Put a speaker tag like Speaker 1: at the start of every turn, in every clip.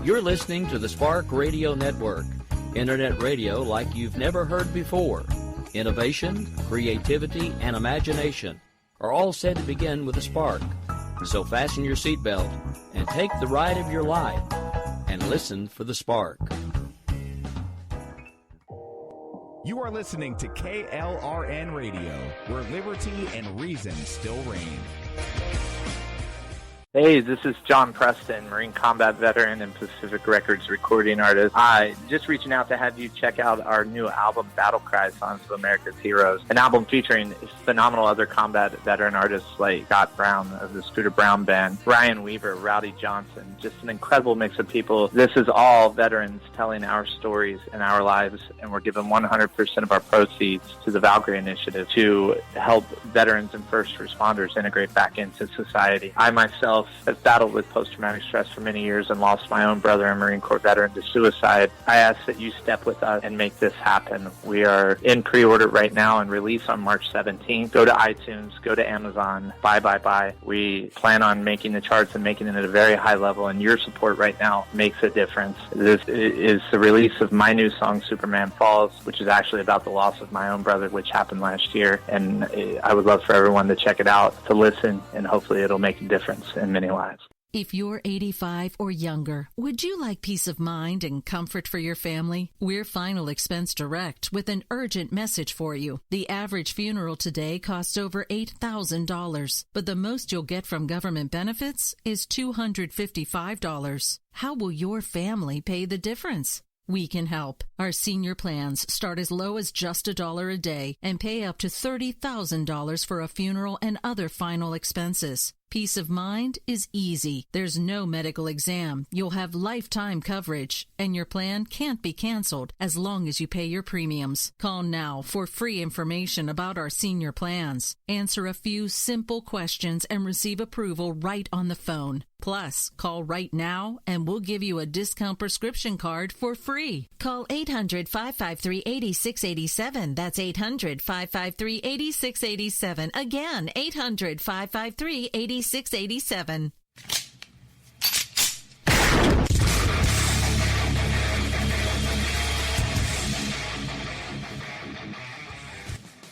Speaker 1: You're listening to the Spark Radio Network, Internet radio like you've never heard before. Innovation, creativity, and imagination are all said to begin with a spark. So fasten your seatbelt and take the ride of your life and listen for the spark.
Speaker 2: You are listening to KLRN Radio, where liberty and reason still reign.
Speaker 3: Hey, this is John Preston, Marine Combat Veteran and Pacific Records recording artist. Just reaching out to have you check out our new album, Battle Cry, Songs of America's Heroes, an album featuring phenomenal other combat veteran artists like Scott Brown of the Scooter Brown Band, Ryan Weaver, Rowdy Johnson, just an incredible mix of people. This is all veterans telling our stories and our lives, and we're giving 100% of our proceeds to the Valkyrie Initiative to help veterans and first responders integrate back into society. I myself have battled with post-traumatic stress for many years and lost my own brother, a Marine Corps veteran, to suicide. I ask that you step with us and make this happen. We are in pre-order right now and release on March 17th. Go to iTunes, go to Amazon, buy. We plan on making the charts and making it at a very high level, and your support right now makes a difference. This is the release of my new song, Superman Falls, which is actually about the loss of my own brother, which happened last year, and I would love for everyone to check it out, to listen, and hopefully it'll make a difference in many lives.
Speaker 4: If you're 85 or younger, would you like peace of mind and comfort for your family? We're Final Expense Direct with an urgent message for you. The average funeral today costs over $8,000, but the most you'll get from government benefits is $255. How will your family pay the difference? We can help. Our senior plans start as low as just $1 a day and pay up to $30,000 for a funeral and other final expenses. Peace of mind is easy. There's no medical exam. You'll have lifetime coverage, and your plan can't be canceled as long as you pay your premiums. Call now for free information about our senior plans. Answer a few simple questions and receive approval right on the phone. Plus, call right now and we'll give you a discount prescription card for free. Call 800-553-8687. That's 800-553-8687. Again, 800-553-8687.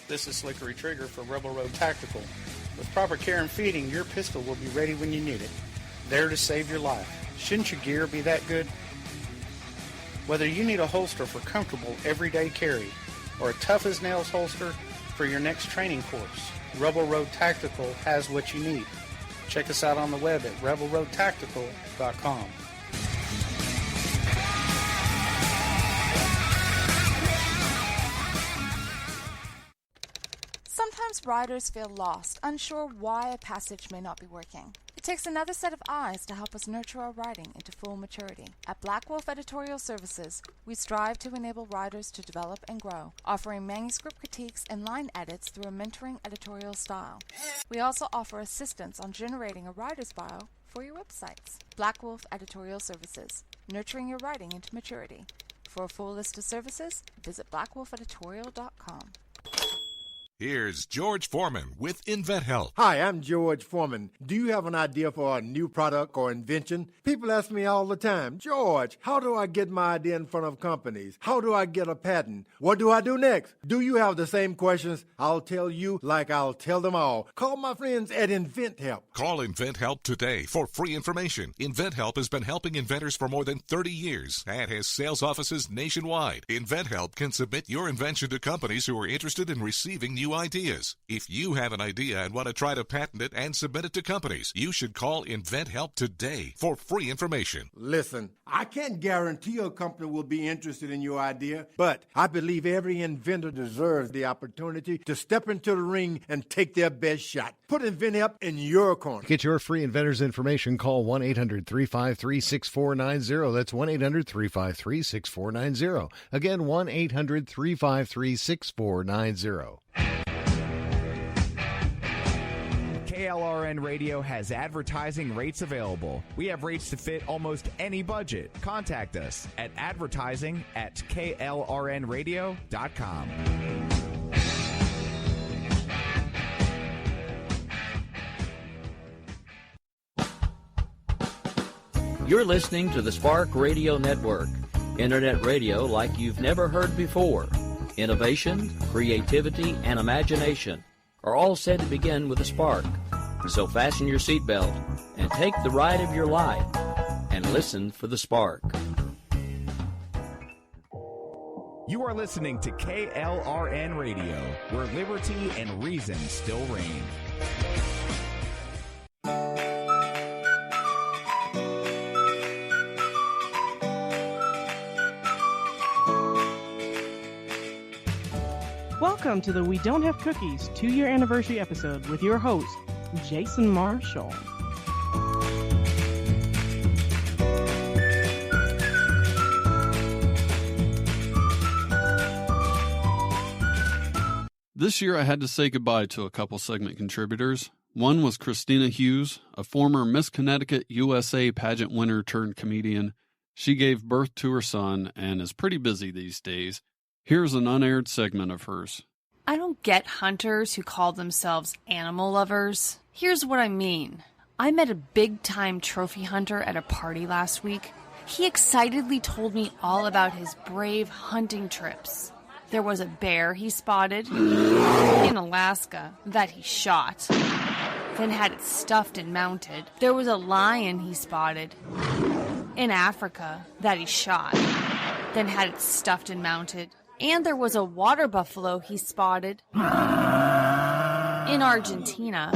Speaker 5: This is Slickery Trigger for Rebel Road Tactical. With proper care and feeding, your pistol will be ready when you need it. There to save your life. Shouldn't your gear be that good? Whether you need a holster for comfortable everyday carry or a tough-as-nails holster for your next training course, Rebel Road Tactical has what you need. Check us out on the web at rebelroadtactical.com.
Speaker 6: Sometimes riders feel lost, unsure why a passage may not be working. It takes another set of eyes to help us nurture our writing into full maturity. At Black Wolf Editorial Services, we strive to enable writers to develop and grow, offering manuscript critiques and line edits through a mentoring editorial style. We also offer assistance on generating a writer's bio for your websites. Black Wolf Editorial Services, nurturing your writing into maturity. For a full list of services, visit blackwolfeditorial.com.
Speaker 7: Here's George Foreman with InventHelp.
Speaker 8: Hi, I'm George Foreman. Do you have an idea for a new product or invention? People ask me all the time, George, how do I get my idea in front of companies? How do I get a patent? What do I do next? Do you have the same questions? I'll tell you like I'll tell them all. Call my friends at InventHelp.
Speaker 7: Call InventHelp today for free information. InventHelp has been helping inventors for more than 30 years and has sales offices nationwide. InventHelp can submit your invention to companies who are interested in receiving new ideas. If you have an idea and want to try to patent it and submit it to companies, you should call InventHelp today for free information.
Speaker 8: Listen, I can't guarantee a company will be interested in your idea, but I believe every inventor deserves the opportunity to step into the ring and take their best shot. Put InventHelp in your corner.
Speaker 9: To get your free inventor's information, call 1-800-353-6490. That's 1-800-353-6490. Again, 1-800-353-6490.
Speaker 2: KLRN Radio has advertising rates available. We have rates to fit almost any budget. Contact us at advertising@klrnradio.com.
Speaker 1: You're listening to the Spark Radio Network, Internet radio like you've never heard before. Innovation, creativity, and imagination are all said to begin with a spark. So fasten your seatbelt and take the ride of your life and listen for the spark.
Speaker 2: You are listening to KLRN Radio, where liberty and reason still reign.
Speaker 10: Welcome to the We Don't Have Cookies 2-year anniversary episode with your host, Jason Marshall.
Speaker 11: This year I had to say goodbye to a couple segment contributors. One was Christina Hughes, a former Miss Connecticut USA pageant winner turned comedian. She gave birth to her son and is pretty busy these days. Here's an unaired segment of hers.
Speaker 12: I don't get hunters who call themselves animal lovers. Here's what I mean. I met a big-time trophy hunter at a party last week. He excitedly told me all about his brave hunting trips. There was a bear he spotted in Alaska that he shot, then had it stuffed and mounted. There was a lion he spotted in Africa that he shot, then had it stuffed and mounted. And there was a water buffalo he spotted in Argentina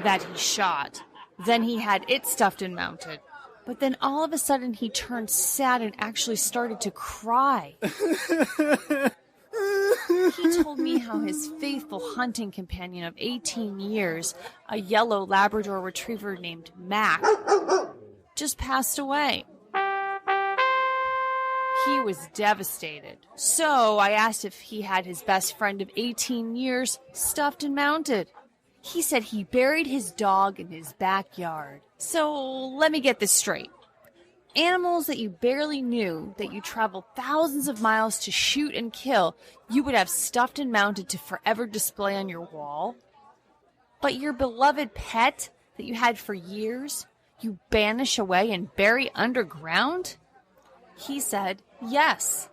Speaker 12: that he shot. Then he had it stuffed and mounted. But then all of a sudden he turned sad and actually started to cry. He told me how his faithful hunting companion of 18 years, a yellow Labrador retriever named Mac, just passed away. He was devastated. So I asked if he had his best friend of 18 years stuffed and mounted. He said he buried his dog in his backyard. So let me get this straight. Animals that you barely knew, that you traveled thousands of miles to shoot and kill, you would have stuffed and mounted to forever display on your wall. But your beloved pet that you had for years, you banish away and bury underground? He said, yes.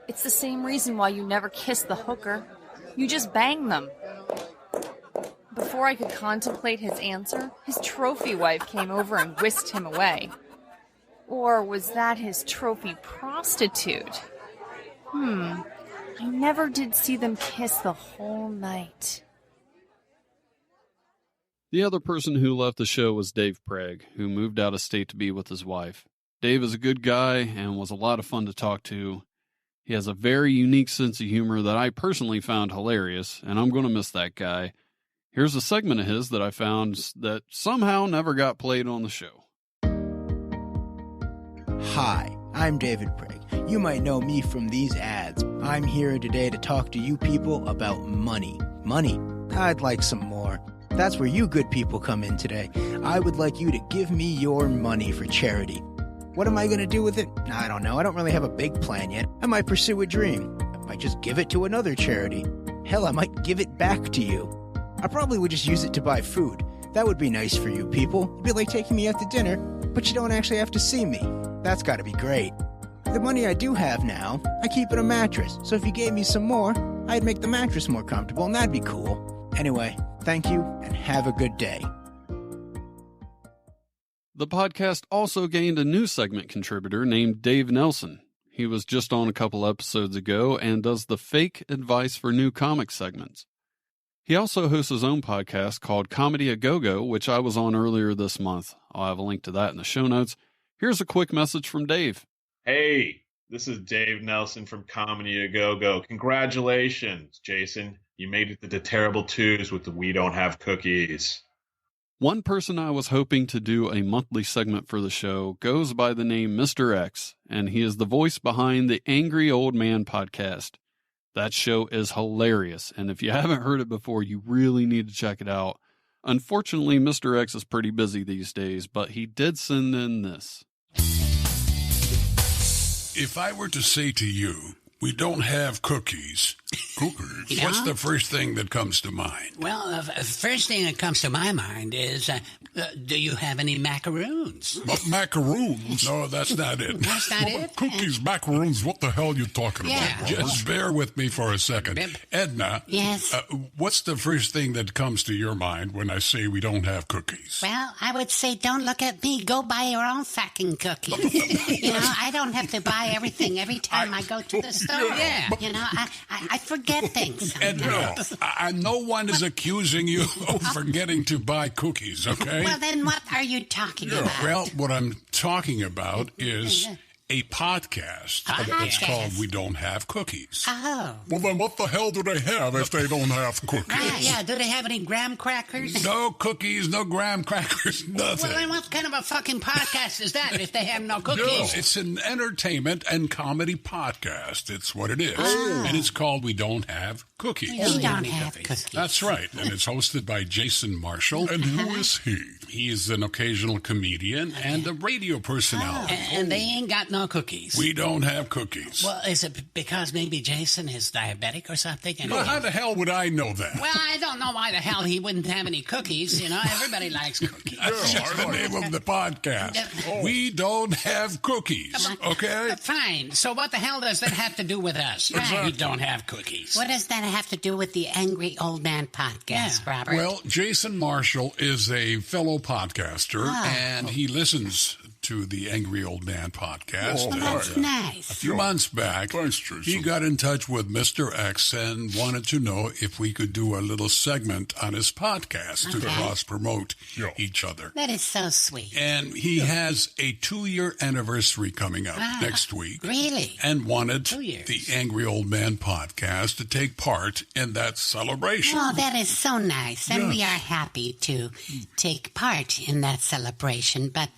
Speaker 12: It's the same reason why you never kiss the hooker. You just bang them. Before I could contemplate his answer, his trophy wife came over and whisked him away. Or was that his trophy prostitute? I never did see them kiss the whole night.
Speaker 11: The other person who left the show was Dave Prague, who moved out of state to be with his wife. Dave is a good guy and was a lot of fun to talk to. He has a very unique sense of humor that I personally found hilarious, and I'm going to miss that guy. Here's a segment of his that I found that somehow never got played on the show.
Speaker 13: Hi, I'm David Prague. You might know me from these ads. I'm here today to talk to you people about money. Money? I'd like some more. That's where you good people come in today. I would like you to give me your money for charity. What am I going to do with it? I don't know. I don't really have a big plan yet. I might pursue a dream. I might just give it to another charity. Hell, I might give it back to you. I probably would just use it to buy food. That would be nice for you people. It'd be like taking me out to dinner, but you don't actually have to see me. That's got to be great. The money I do have now, I keep in a mattress. So if you gave me some more, I'd make the mattress more comfortable, and that'd be cool. Anyway, thank you, and have a good day.
Speaker 11: The podcast also gained a new segment contributor named Dave Nelson. He was just on a couple episodes ago and does the fake advice for new comic segments. He also hosts his own podcast called Comedy A Go-Go, which I was on earlier this month. I'll have a link to that in the show notes. Here's a quick message from Dave.
Speaker 14: Hey, this is Dave Nelson from Comedy A Go-Go. Congratulations, Jason. You made it to the terrible twos with the We Don't Have Cookies.
Speaker 11: One person I was hoping to do a monthly segment for the show goes by the name Mr. X, and he is the voice behind the Angry Old Man podcast. That show is hilarious, and if you haven't heard it before, you really need to check it out. Unfortunately, Mr. X is pretty busy these days, but he did send in this.
Speaker 15: If I were to say to you, we don't have cookies, Cookies?
Speaker 16: You know?
Speaker 15: What's the first thing that comes to mind?
Speaker 16: Well, the first thing that comes to my mind is, do you have any macaroons?
Speaker 15: Macaroons? No, that's not it.
Speaker 16: That's not it?
Speaker 15: Cookies, macaroons, what the hell are you talking
Speaker 16: Yeah.
Speaker 15: about? Just bear with me for a second. Edna.
Speaker 17: Yes?
Speaker 15: What's the first thing that comes to your mind when I say we don't have cookies?
Speaker 17: Well, I would say don't look at me. Go buy your own fucking cookies. You know, I don't have to buy everything every time I go to the store.
Speaker 16: Yeah.
Speaker 17: You know, I forget things
Speaker 15: Edna,
Speaker 17: sometimes.
Speaker 15: no one is accusing you of forgetting to buy cookies, okay?
Speaker 17: Well, then what are you talking about?
Speaker 15: Well, what I'm talking about is a podcast. It's called We Don't Have Cookies.
Speaker 17: Oh.
Speaker 15: Well, then what the hell do they have if they don't have cookies?
Speaker 16: Right, yeah. Do they have any graham crackers?
Speaker 15: No cookies, no graham crackers, nothing.
Speaker 16: Well, then what kind of a fucking podcast is that if they have no cookies?
Speaker 15: No, it's an entertainment and comedy podcast. It's what it is. And it's called We Don't Have Cookies.
Speaker 17: We don't have cookies.
Speaker 15: That's right. And it's hosted by Jason Marshall. And who is he? He is an occasional comedian and a radio personality.
Speaker 16: And they ain't got no cookies.
Speaker 15: We don't have cookies.
Speaker 16: Well, is it because maybe Jason is diabetic or something?
Speaker 15: Well, how the hell would I know that?
Speaker 16: Well, I don't know why the hell he wouldn't have any cookies. You know, everybody likes cookies.
Speaker 15: That's just the name of the podcast. We don't have cookies, okay?
Speaker 16: Fine. So what the hell does that have to do with us? We don't have cookies.
Speaker 17: What does that have to do with the Angry Old Man podcast, Robert?
Speaker 15: Well, Jason Marshall is a fellow podcaster, and he listens to the Angry Old Man podcast.
Speaker 17: Well, that's nice.
Speaker 15: A few months back, he got in touch with Mr. X and wanted to know if we could do a little segment on his podcast to cross-promote each other.
Speaker 17: That is so sweet.
Speaker 15: And he has a 2-year anniversary coming up next week.
Speaker 17: Really?
Speaker 15: And wanted the Angry Old Man podcast to take part in that celebration.
Speaker 17: Oh, that is so nice. And we are happy to take part in that celebration. But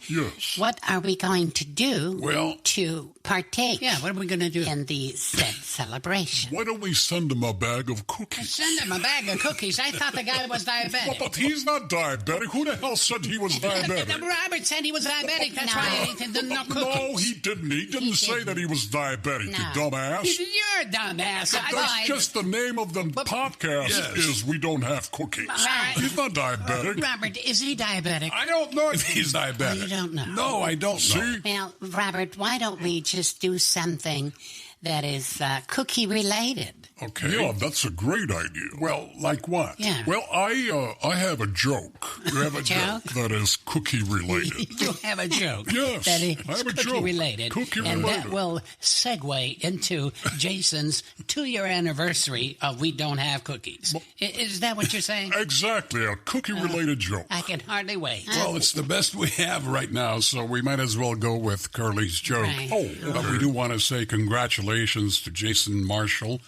Speaker 17: what are we going to do to partake
Speaker 16: what are we going to do
Speaker 17: in the said celebration?
Speaker 15: Why don't we send him a bag of cookies?
Speaker 16: Send him a bag of cookies. I thought the guy was diabetic.
Speaker 15: But he's not diabetic. Who the hell said he was diabetic?
Speaker 16: Robert said he was diabetic. That's why he didn't no cookies.
Speaker 15: No, he didn't. He didn't say that he was diabetic, you dumbass.
Speaker 16: You're a dumbass.
Speaker 15: That's just the name of the podcast is We Don't Have Cookies. He's not diabetic.
Speaker 16: Robert, is he diabetic?
Speaker 15: I don't know if he's diabetic.
Speaker 16: You don't know?
Speaker 15: No, I don't know.
Speaker 17: Well, Robert, why don't we just do something that is cookie related?
Speaker 15: Okay. Yeah, that's a great idea. Well, like what?
Speaker 17: Yeah.
Speaker 15: Well, I have a joke. You have a joke that is cookie related.
Speaker 16: You have a joke.
Speaker 15: Yes.
Speaker 16: That is
Speaker 15: I have a
Speaker 16: cookie
Speaker 15: joke.
Speaker 16: related.
Speaker 15: Cookie
Speaker 16: and
Speaker 15: related.
Speaker 16: that will segue into Jason's 2-year anniversary of We Don't Have Cookies. Is that what you're saying?
Speaker 15: Exactly. A cookie related joke.
Speaker 16: I can hardly wait.
Speaker 15: Well, it's the best we have right now, so we might as well go with Curly's joke.
Speaker 16: Right.
Speaker 15: But we do want to say congratulations to Jason Marshall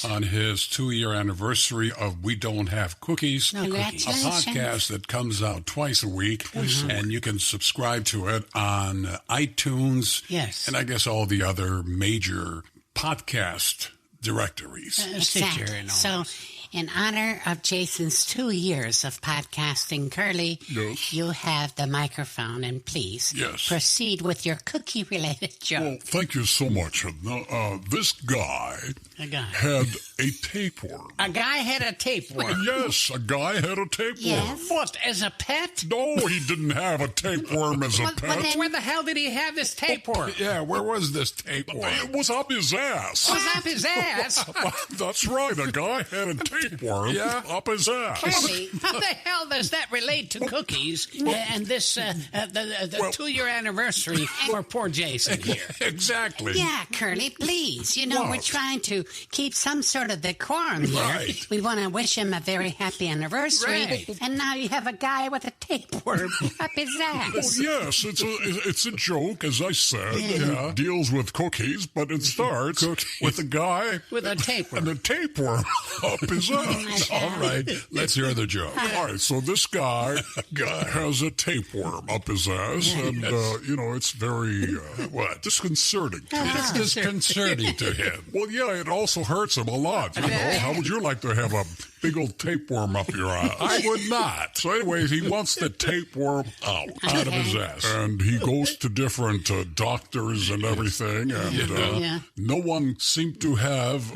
Speaker 15: on his 2-year anniversary of We Don't Have Cookies, a podcast that comes out twice a week, and you can subscribe to it on iTunes, and I guess all the other major podcast directories.
Speaker 17: Exactly. So, in honor of Jason's 2 years of podcasting, Curly, you have the microphone, and please proceed with your cookie-related joke.
Speaker 15: Well, thank you so much. This guy had a tapeworm.
Speaker 16: A guy had a tapeworm?
Speaker 15: Yes, a guy had a tapeworm.
Speaker 16: Yes. What, as a pet?
Speaker 15: No, he didn't have a tapeworm as a pet.
Speaker 16: Where the hell did he have this tapeworm?
Speaker 15: Yeah, where was this tapeworm? It was up his ass.
Speaker 16: Was up his ass?
Speaker 15: That's right, a guy had a tapeworm up his ass.
Speaker 16: Curly, how the hell does that relate to cookies and this the 2-year anniversary for poor Jason here?
Speaker 15: Exactly.
Speaker 17: Yeah, Curly, please. You know, we're trying to keep some sort of decorum here.
Speaker 15: Right.
Speaker 17: We want to wish him a very happy anniversary.
Speaker 16: Right.
Speaker 17: And now you have a guy with a tapeworm up his ass.
Speaker 15: Well, yes, it's a joke, as I said. Yeah. Deals with cookies, but it starts with a guy
Speaker 16: with a tapeworm.
Speaker 15: And a tapeworm up his ass. All right, let's hear the joke. All right, so this guy has a tapeworm up his ass, and, it's very, disconcerting to him. It's disconcerting to him. Well, yeah, it also hurts him a lot, you know. How would you like to have a big old tapeworm up your ass? I would not. So anyways, he wants the tapeworm out of his ass. And he goes to different doctors and everything, and no one seemed to have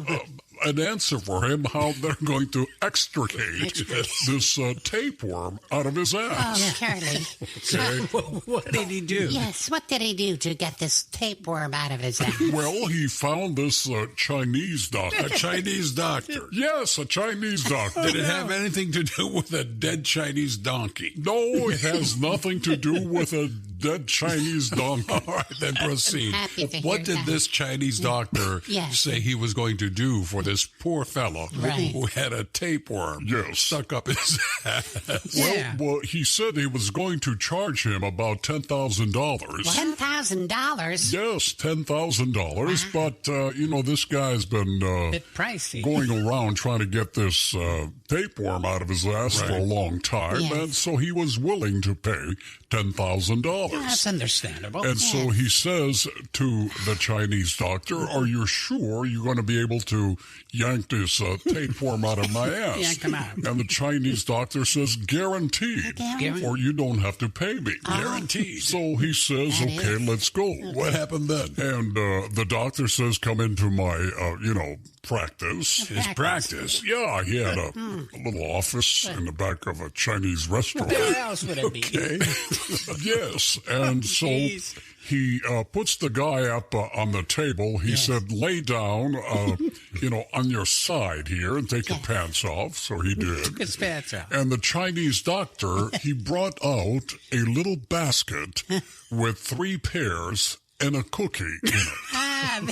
Speaker 15: an answer for him how they're going to extricate this tapeworm out of his ass.
Speaker 17: Oh, Curly.
Speaker 15: Okay.
Speaker 16: What did he do?
Speaker 17: Yes, what did he do to get this tapeworm out of his ass?
Speaker 15: Well, he found this Chinese doctor.
Speaker 18: A Chinese doctor?
Speaker 15: Yes, a Chinese doctor.
Speaker 18: Did it have anything to do with a dead Chinese donkey?
Speaker 15: No, it has nothing to do with a dead Chinese donkey.
Speaker 18: All right, then proceed. What did this Chinese doctor
Speaker 17: Yes.
Speaker 18: say he was going to do for this poor fellow
Speaker 17: Right.
Speaker 18: who had a tapeworm stuck up his ass?
Speaker 15: Well, he said he was going to charge him about $10,000.
Speaker 17: $10,000?
Speaker 15: Yes, $10,000. But, this guy's been
Speaker 16: Bit pricey.
Speaker 15: going around trying to get this tapeworm out of his ass for a long time.
Speaker 17: Yes.
Speaker 15: And so he was willing to pay $10,000.
Speaker 16: That's understandable.
Speaker 15: And so he says to the Chinese doctor, "Are you sure you're going to be able to yank this tapeworm out of my ass?"
Speaker 16: Yank him out.
Speaker 15: And the Chinese doctor says, "Guaranteed,
Speaker 17: Guaranteed.
Speaker 15: or you don't have to pay me."
Speaker 18: Guaranteed.
Speaker 15: So he says,
Speaker 17: That
Speaker 15: "Okay,
Speaker 17: is-
Speaker 15: let's go."
Speaker 18: What happened then?
Speaker 15: And the doctor says, "Come into my, practice."
Speaker 18: His practice.
Speaker 15: Yeah, he had a little office in the back of a Chinese restaurant.
Speaker 16: Where else would it be?
Speaker 15: Okay. Yes, and so
Speaker 16: Jeez.
Speaker 15: he puts the guy up on the table. He said, "Lay down, on your side here and take your pants off." So he did.
Speaker 16: Took his pants off.
Speaker 15: And the Chinese doctor, he brought out a little basket with 3 pears and a cookie in it.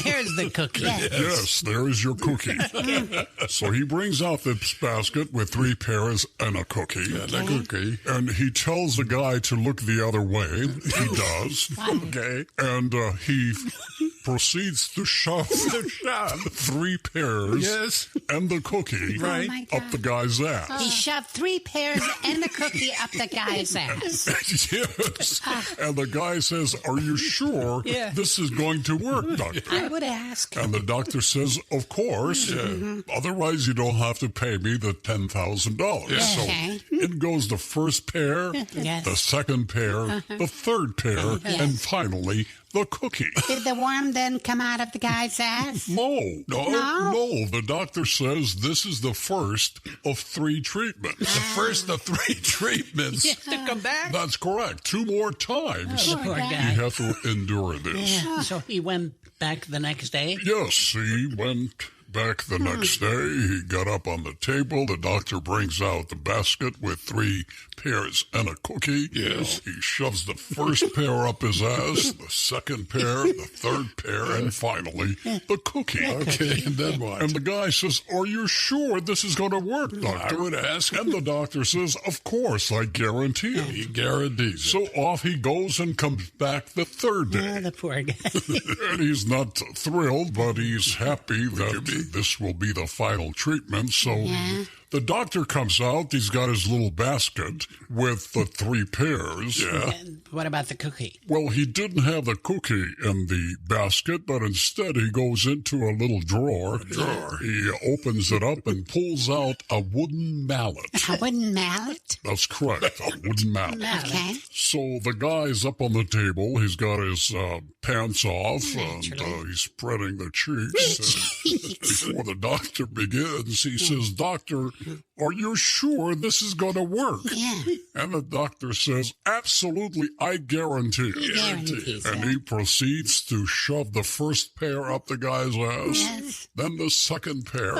Speaker 16: There's the cookie.
Speaker 15: Yes, there is your cookie. So he brings out this basket with 3 pears and a cookie. And he tells the guy to look the other way. He does. Okay. And he proceeds to shove 3 pears and the cookie up the guy's ass.
Speaker 17: He shoved 3 pears and the cookie up the guy's ass.
Speaker 15: Yes. And the guy says, "Are you sure this is going to work, doctor?"
Speaker 17: I would ask.
Speaker 15: And the doctor says, "Of course. Otherwise, you don't have to pay me the $10,000. So in goes the first pear, the second pear, the third pear, and finally the cookie.
Speaker 17: Did the worm then come out of the guy's ass?
Speaker 15: No. The doctor says this is the first of 3 treatments.
Speaker 18: The first of 3 treatments.
Speaker 16: To come back?
Speaker 15: That's correct. 2 more times.
Speaker 16: Poor guy.
Speaker 15: You have to endure this.
Speaker 16: So he went back the next day?
Speaker 15: Yes, he went back the next day. He got up on the table. The doctor brings out the basket with 3 pears and a cookie.
Speaker 18: Yes.
Speaker 15: He shoves the first pear up his ass, the second pear, the third pear, and finally the cookie.
Speaker 18: Okay, and then what?
Speaker 15: And the guy says, "Are you sure this is going to work, doctor?"
Speaker 18: I would ask.
Speaker 15: And the doctor says, "Of course, I guarantee it."
Speaker 18: He guarantees it.
Speaker 15: So off he goes and comes back the third day.
Speaker 16: The poor guy.
Speaker 15: And he's not thrilled, but he's happy that this will be the final treatment. So the doctor comes out. He's got his little basket with the 3 pears.
Speaker 16: And what about the cookie?
Speaker 15: Well, he didn't have the cookie in the basket, but instead he goes into a little drawer. He opens it up and pulls out a wooden mallet.
Speaker 17: A wooden mallet?
Speaker 15: That's correct, a wooden mallet.
Speaker 17: Okay.
Speaker 15: So the guy's up on the table. He's got his pants off, and he's spreading the cheeks. And before the doctor begins, he says, "Doctor, are you sure this is going to work?" And the doctor says, "Absolutely, I guarantee it."
Speaker 17: Guarantees
Speaker 15: And he proceeds to shove the first pear up the guy's ass, then the second pear,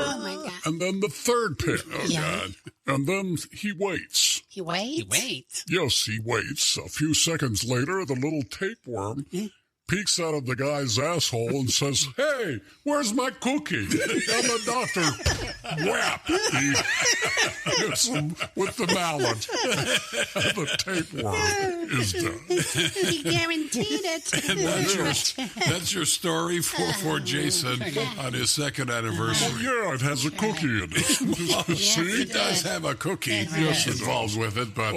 Speaker 15: and then the third pear. Oh, God. And then he waits.
Speaker 17: He waits?
Speaker 16: He waits.
Speaker 15: Yes, he waits. A few seconds later, the little tapeworm peeks out of the guy's asshole and says, "Hey, where's my cookie?" And the doctor, whap, he hits him with the mallet. The tapeworm is done.
Speaker 17: He guaranteed it.
Speaker 18: And that's your story for Jason on his 2nd anniversary.
Speaker 15: Yeah, it has a cookie in it. See?
Speaker 18: It does have a cookie involved with it, but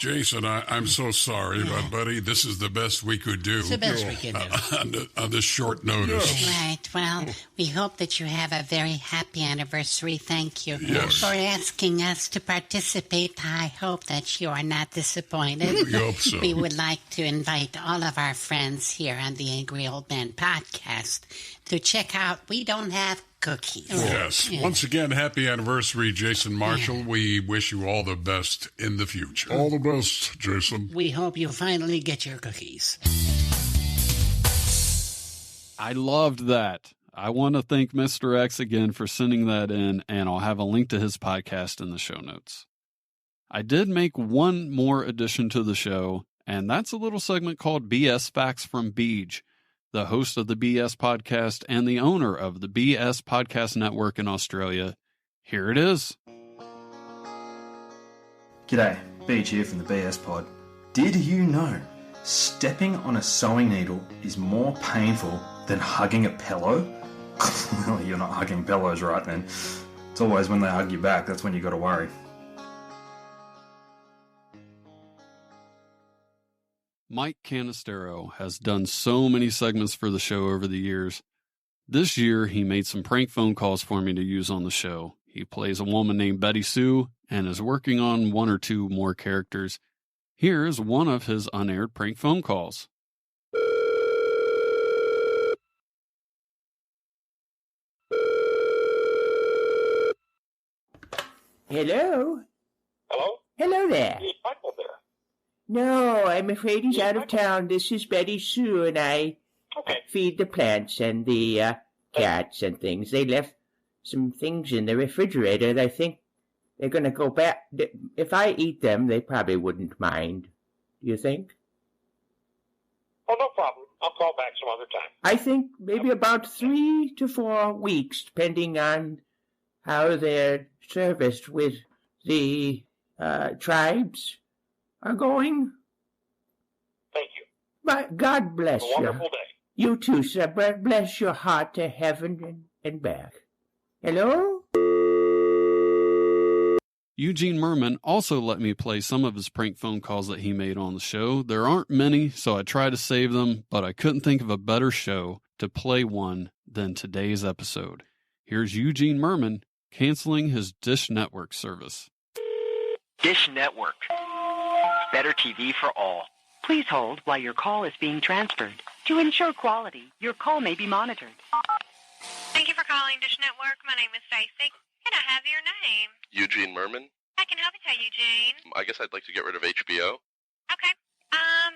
Speaker 18: Jason, I'm so sorry, but buddy, this is the best we could do.
Speaker 16: It's the best we can do.
Speaker 18: On this short notice.
Speaker 17: Right. Well, we hope that you have a very happy anniversary. Thank you
Speaker 18: Yes.
Speaker 17: for asking us to participate. I hope that you are not disappointed.
Speaker 18: We hope so.
Speaker 17: We would like to invite all of our friends here on the Angry Old Man podcast to check out We Don't Have Cookies.
Speaker 18: Yes.
Speaker 17: Yeah.
Speaker 18: Once again, happy anniversary, Jason Marshall. We wish you all the best in the future.
Speaker 15: All the best, Jason.
Speaker 16: We hope you finally get your cookies.
Speaker 11: I loved that. I want to thank Mr. X again for sending that in, and I'll have a link to his podcast in the show notes. I did make one more addition to the show, and that's a little segment called BS Facts from Beej, the host of the BS podcast and the owner of the BS Podcast Network in Australia. Here it is.
Speaker 19: G'day, Beej here from the BS Pod. Did you know stepping on a sewing needle is more painful than hugging a pillow? Well, you're not hugging pillows right then. It's always when they hug you back, that's when you got to worry.
Speaker 11: Mike Canistero has done so many segments for the show over the years. This year, he made some prank phone calls for me to use on the show. He plays a woman named Betty Sue and is working on one or two more characters. Here is one of his unaired prank phone calls.
Speaker 20: Hello?
Speaker 21: Hello?
Speaker 20: Hello there.
Speaker 21: Is Michael there?
Speaker 20: No, I'm afraid he's out of town. This is Betty Sue, and I feed the plants and the cats and things. They left some things in the refrigerator, and I think they're going to go back. If I eat them, they probably wouldn't mind. Do you think?
Speaker 21: Oh, no problem. I'll call back some other time.
Speaker 20: I think maybe about 3 to 4 weeks, depending on how they're serviced with the tribes are going.
Speaker 21: Thank you.
Speaker 20: But God bless you.
Speaker 21: Have a wonderful day.
Speaker 20: You too, sir. Bless your heart to heaven and back. Hello?
Speaker 11: Eugene Merman also let me play some of his prank phone calls that he made on the show. There aren't many, so I try to save them, but I couldn't think of a better show to play one than today's episode. Here's Eugene Merman canceling his Dish Network service.
Speaker 22: Dish Network. Better TV for all.
Speaker 23: Please hold while your call is being transferred. To ensure quality, your call may be monitored.
Speaker 24: Thank you for calling Dish Network. My name is Stacy. Can I have your name?
Speaker 25: Eugene Merman.
Speaker 24: I can help you tell Eugene.
Speaker 25: I guess I'd like to get rid of HBO.
Speaker 24: Okay.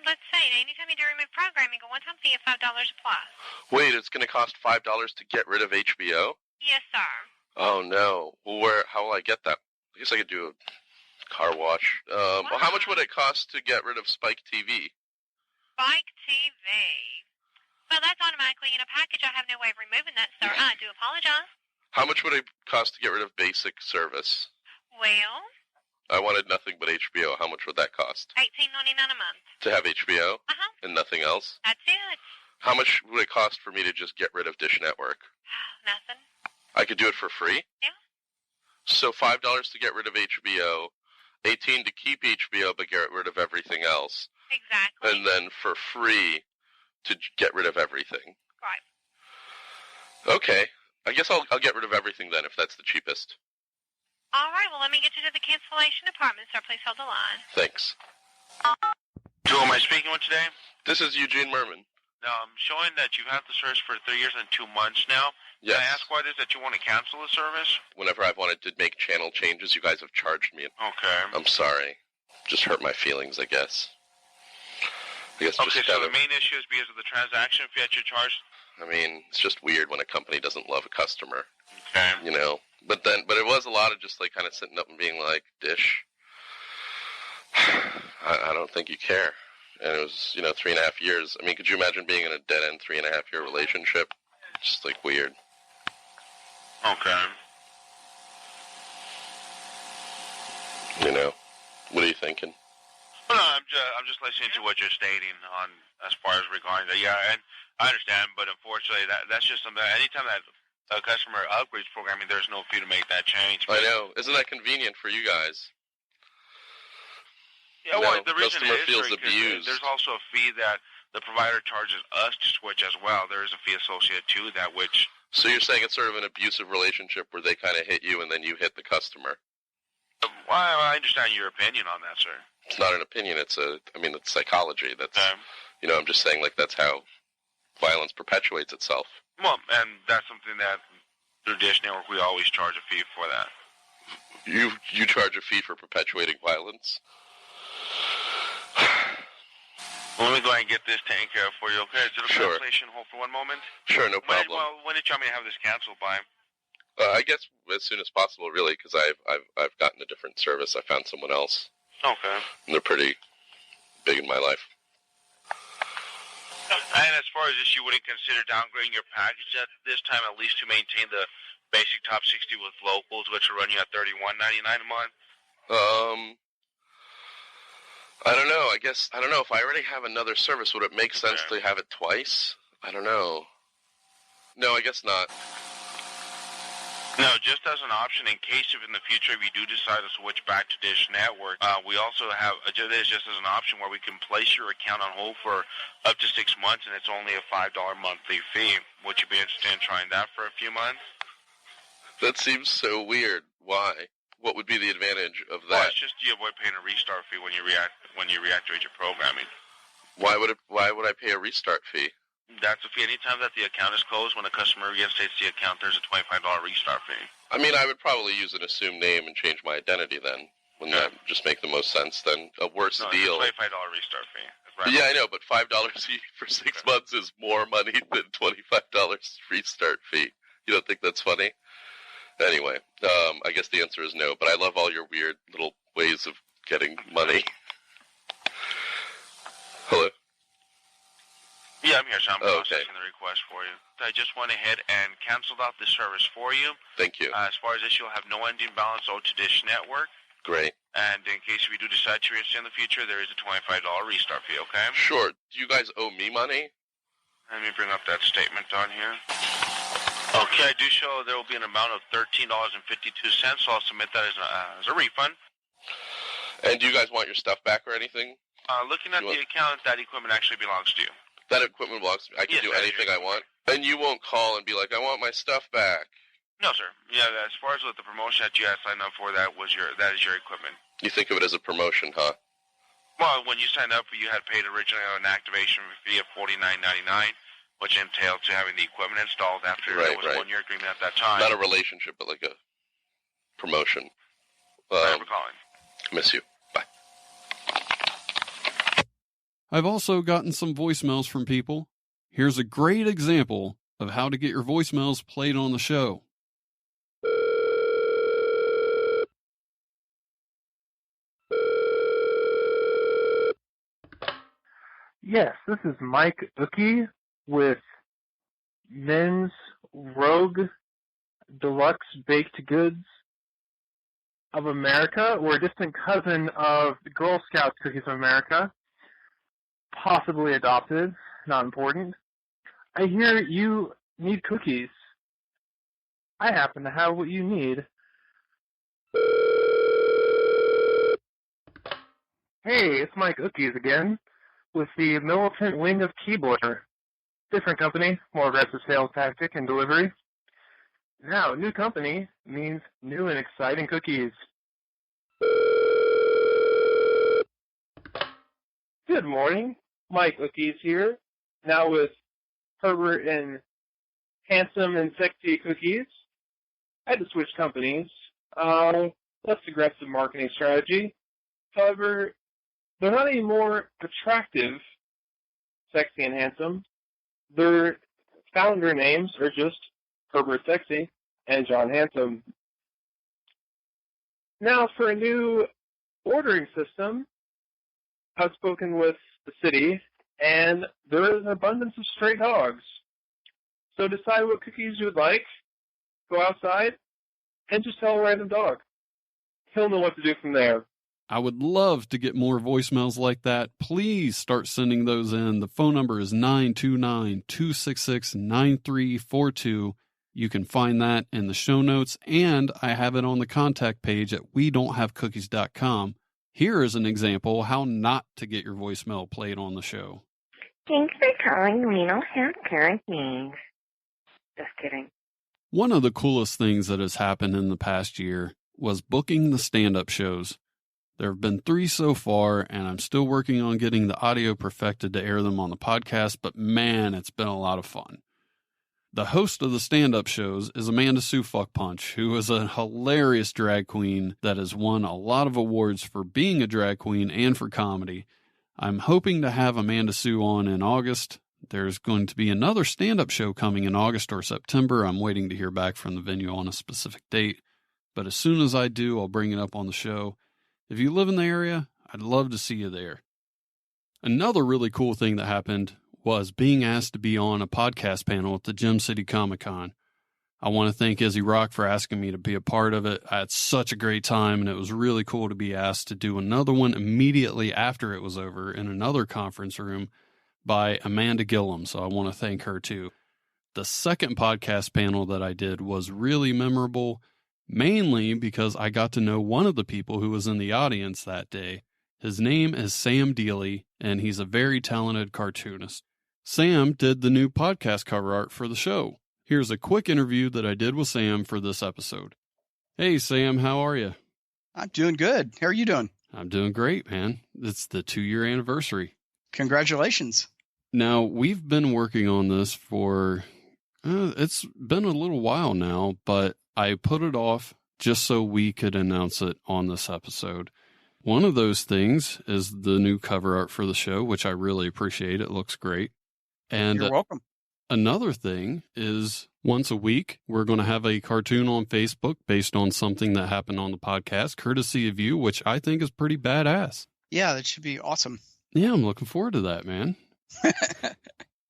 Speaker 24: Let's see. Anytime you do remove programming, a one-time fee of $5 plus.
Speaker 25: Wait, it's going to cost $5 to get rid of HBO?
Speaker 24: Yes, sir.
Speaker 25: Oh, no. Well, how will I get that? I guess I could do a car wash. Well, how much would it cost to get rid of Spike TV?
Speaker 24: Spike TV. Well, that's automatically in a package. I have no way of removing that, sir. I do apologize.
Speaker 25: How much would it cost to get rid of basic service?
Speaker 24: Well,
Speaker 25: I wanted nothing but HBO. How much would that cost?
Speaker 24: $18.99 a month.
Speaker 25: To have HBO?
Speaker 24: Uh-huh.
Speaker 25: And nothing else?
Speaker 24: That's it.
Speaker 25: How much would it cost for me to just get rid of Dish Network?
Speaker 24: Nothing.
Speaker 25: I could do it for free?
Speaker 24: Yeah.
Speaker 25: So $5 to get rid of HBO, $18 to keep HBO but get rid of everything else.
Speaker 24: Exactly.
Speaker 25: And then for free to get rid of everything.
Speaker 24: Right.
Speaker 25: Okay. I guess I'll get rid of everything then if that's the cheapest.
Speaker 24: All right, well, let me get you to the cancellation department, sir. Please hold the line.
Speaker 25: Thanks.
Speaker 26: Who am I speaking with today?
Speaker 25: This is Eugene Merman.
Speaker 26: Now, I'm showing that you've had the service for 3 years and 2 months now.
Speaker 25: Yes.
Speaker 26: Can I ask why it is that you want to cancel the service?
Speaker 25: Whenever I've wanted to make channel changes, you guys have charged me.
Speaker 26: Okay.
Speaker 25: I'm sorry. Just hurt my feelings, I guess.
Speaker 26: Okay, so the main issue is because of the transaction fee that you charged?
Speaker 25: I mean, it's just weird when a company doesn't love a customer.
Speaker 26: Okay.
Speaker 25: You know? But it was a lot of just like kind of sitting up and being like, Dish, I don't think you care. And it was, 3.5 years. I mean, could you imagine being in a dead-end 3.5-year relationship? Just like weird.
Speaker 26: Okay.
Speaker 25: What are you thinking?
Speaker 26: Well, no, I'm just listening to what you're stating on as far as regarding that. Yeah, and I understand, but unfortunately, that's just something. Anytime that a customer upgrades programming, there's no fee to make that change.
Speaker 25: I know. Isn't that convenient for you guys?
Speaker 26: Yeah, well, the reason
Speaker 25: customer
Speaker 26: it is
Speaker 25: feels
Speaker 26: because
Speaker 25: abused.
Speaker 26: there's also a fee that the provider charges us to switch as well. There is a fee associated to that, which...
Speaker 25: So you're saying it's sort of an abusive relationship where they kind of hit you and then you hit the customer?
Speaker 26: Well, I understand your opinion on that, sir.
Speaker 25: It's not an opinion. It's psychology. That's, I'm just saying, like, that's how violence perpetuates itself.
Speaker 26: Well, and that's something that through Dish Network we always charge a fee for that.
Speaker 25: You charge a fee for perpetuating violence?
Speaker 26: Well, let me go ahead and get this taken care of for you, okay? Is it a cancellation? Hold for one moment?
Speaker 25: Sure, no problem.
Speaker 26: When did you want me to have this canceled by?
Speaker 25: I guess as soon as possible, really, because I've gotten a different service. I found someone else.
Speaker 26: Okay.
Speaker 25: And they're pretty big in my life.
Speaker 26: And as far as this, you wouldn't consider downgrading your package at this time, at least to maintain the basic top 60 with locals, which will run you at $31.99 a month?
Speaker 25: I don't know. I don't know. If I already have another service, would it make sense to have it twice? I don't know. No, I guess not.
Speaker 26: No, just as an option in case if in the future we do decide to switch back to Dish Network, we also have this just as an option where we can place your account on hold for up to 6 months, and it's only a $5 monthly fee. Would you be interested in trying that for a few months?
Speaker 25: That seems so weird. Why? What would be the advantage of that?
Speaker 26: Well, it's just you avoid paying a restart fee when you reactivate your programming.
Speaker 25: Why would I pay a restart fee?
Speaker 26: That's a fee. Anytime that the account is closed, when a customer reinstates the account, there's a $25 restart fee.
Speaker 25: I mean, I would probably use an assumed name and change my identity then. Wouldn't that just make the most sense than a worse deal?
Speaker 26: It's a $25 restart fee.
Speaker 25: Right. Yeah, I know, but $5 for 6 months is more money than $25 restart fee. You don't think that's funny? Anyway, I guess the answer is no, but I love all your weird little ways of getting money. Hello?
Speaker 26: Yeah, I'm here, so I'm processing the request for you. I just went ahead and canceled out the service for you.
Speaker 25: Thank you.
Speaker 26: As far as this, you'll have no ending balance owed to Dish Network.
Speaker 25: Great.
Speaker 26: And in case we do decide to reinstate in the future, there is a $25 restart fee, okay?
Speaker 25: Sure. Do you guys owe me money?
Speaker 26: Let me bring up that statement on here. Okay, I do show there will be an amount of $13.52, so I'll submit that as a refund.
Speaker 25: And do you guys want your stuff back or anything?
Speaker 26: Looking at the account, that equipment actually belongs to you.
Speaker 25: That equipment belongs to me. I can do anything I want? And you won't call and be like, I want my stuff back.
Speaker 26: No, sir. Yeah, as far as with the promotion that you had signed up for, that is your equipment.
Speaker 25: You think of it as a promotion, huh?
Speaker 26: Well, when you signed up, you had paid originally an activation fee of $49.99, which entailed to having the equipment installed after there was a 1-year agreement at that time.
Speaker 25: Not a relationship, but like a promotion.
Speaker 26: Thank you for calling.
Speaker 25: Miss you. Bye.
Speaker 11: I've also gotten some voicemails from people. Here's a great example of how to get your voicemails played on the show.
Speaker 3: Yes, this is Mike Ookie with Men's Rogue Deluxe Baked Goods of America. We're a distant cousin of the Girl Scouts Cookies of America, possibly adopted, not important. I hear you need cookies. I happen to have what you need. Hey, it's Mike Ookies again, with the militant wing of Keyboarder. Different company, more aggressive sales tactic and delivery. Now, new company means new and exciting cookies. Good morning, Mike Ookies here, now with Herbert and Handsome and Sexy Cookies. I had to switch companies. Less aggressive marketing strategy. However, they're not any more attractive, Sexy and Handsome. Their founder names are just Herbert Sexy and John Handsome. Now, for a new ordering system, I've spoken with the city, and there is an abundance of stray dogs. So decide what cookies you would like, go outside, and just tell a random dog. He'll know what to do from there.
Speaker 11: I would love to get more voicemails like that. Please start sending those in. The phone number is 929-266-9342. You can find that in the show notes, and I have it on the contact page at wedon'thavecookies.com. Here is an example how not to get your voicemail played on the show.
Speaker 24: Thanks for calling Renal Healthcare Needs. Just kidding.
Speaker 11: One of the coolest things that has happened in the past year was booking the stand-up shows. There have been 3 so far, and I'm still working on getting the audio perfected to air them on the podcast, but man, it's been a lot of fun. The host of the stand-up shows is Amanda Sue Fuckpunch, who is a hilarious drag queen that has won a lot of awards for being a drag queen and for comedy. I'm hoping to have Amanda Sue on in August. There's going to be another stand-up show coming in August or September. I'm waiting to hear back from the venue on a specific date. But as soon as I do, I'll bring it up on the show. If you live in the area, I'd love to see you there. Another really cool thing that happened was being asked to be on a podcast panel at the Gem City Comic-Con. I want to thank Izzy Rock for asking me to be a part of it. I had such a great time, and it was really cool to be asked to do another one immediately after it was over in another conference room by Amanda Gillum, so I want to thank her too. The second podcast panel that I did was really memorable, mainly because I got to know one of the people who was in the audience that day. His name is Sam Dealey, and he's a very talented cartoonist. Sam did the new podcast cover art for the show. Here's a quick interview that I did with Sam for this episode. Hey, Sam, how are you?
Speaker 4: I'm doing good. How are you doing?
Speaker 11: I'm doing great, man. It's the 2-year anniversary.
Speaker 4: Congratulations.
Speaker 11: Now, we've been working on this for, it's been a little while now, but I put it off just so we could announce it on this episode. One of those things is the new cover art for the show, which I really appreciate. It looks great. And
Speaker 4: you're welcome.
Speaker 11: Another thing is once a week, we're going to have a cartoon on Facebook based on something that happened on the podcast, courtesy of you, which I think is pretty badass.
Speaker 4: Yeah, that should be awesome.
Speaker 11: Yeah, I'm looking forward to that, man.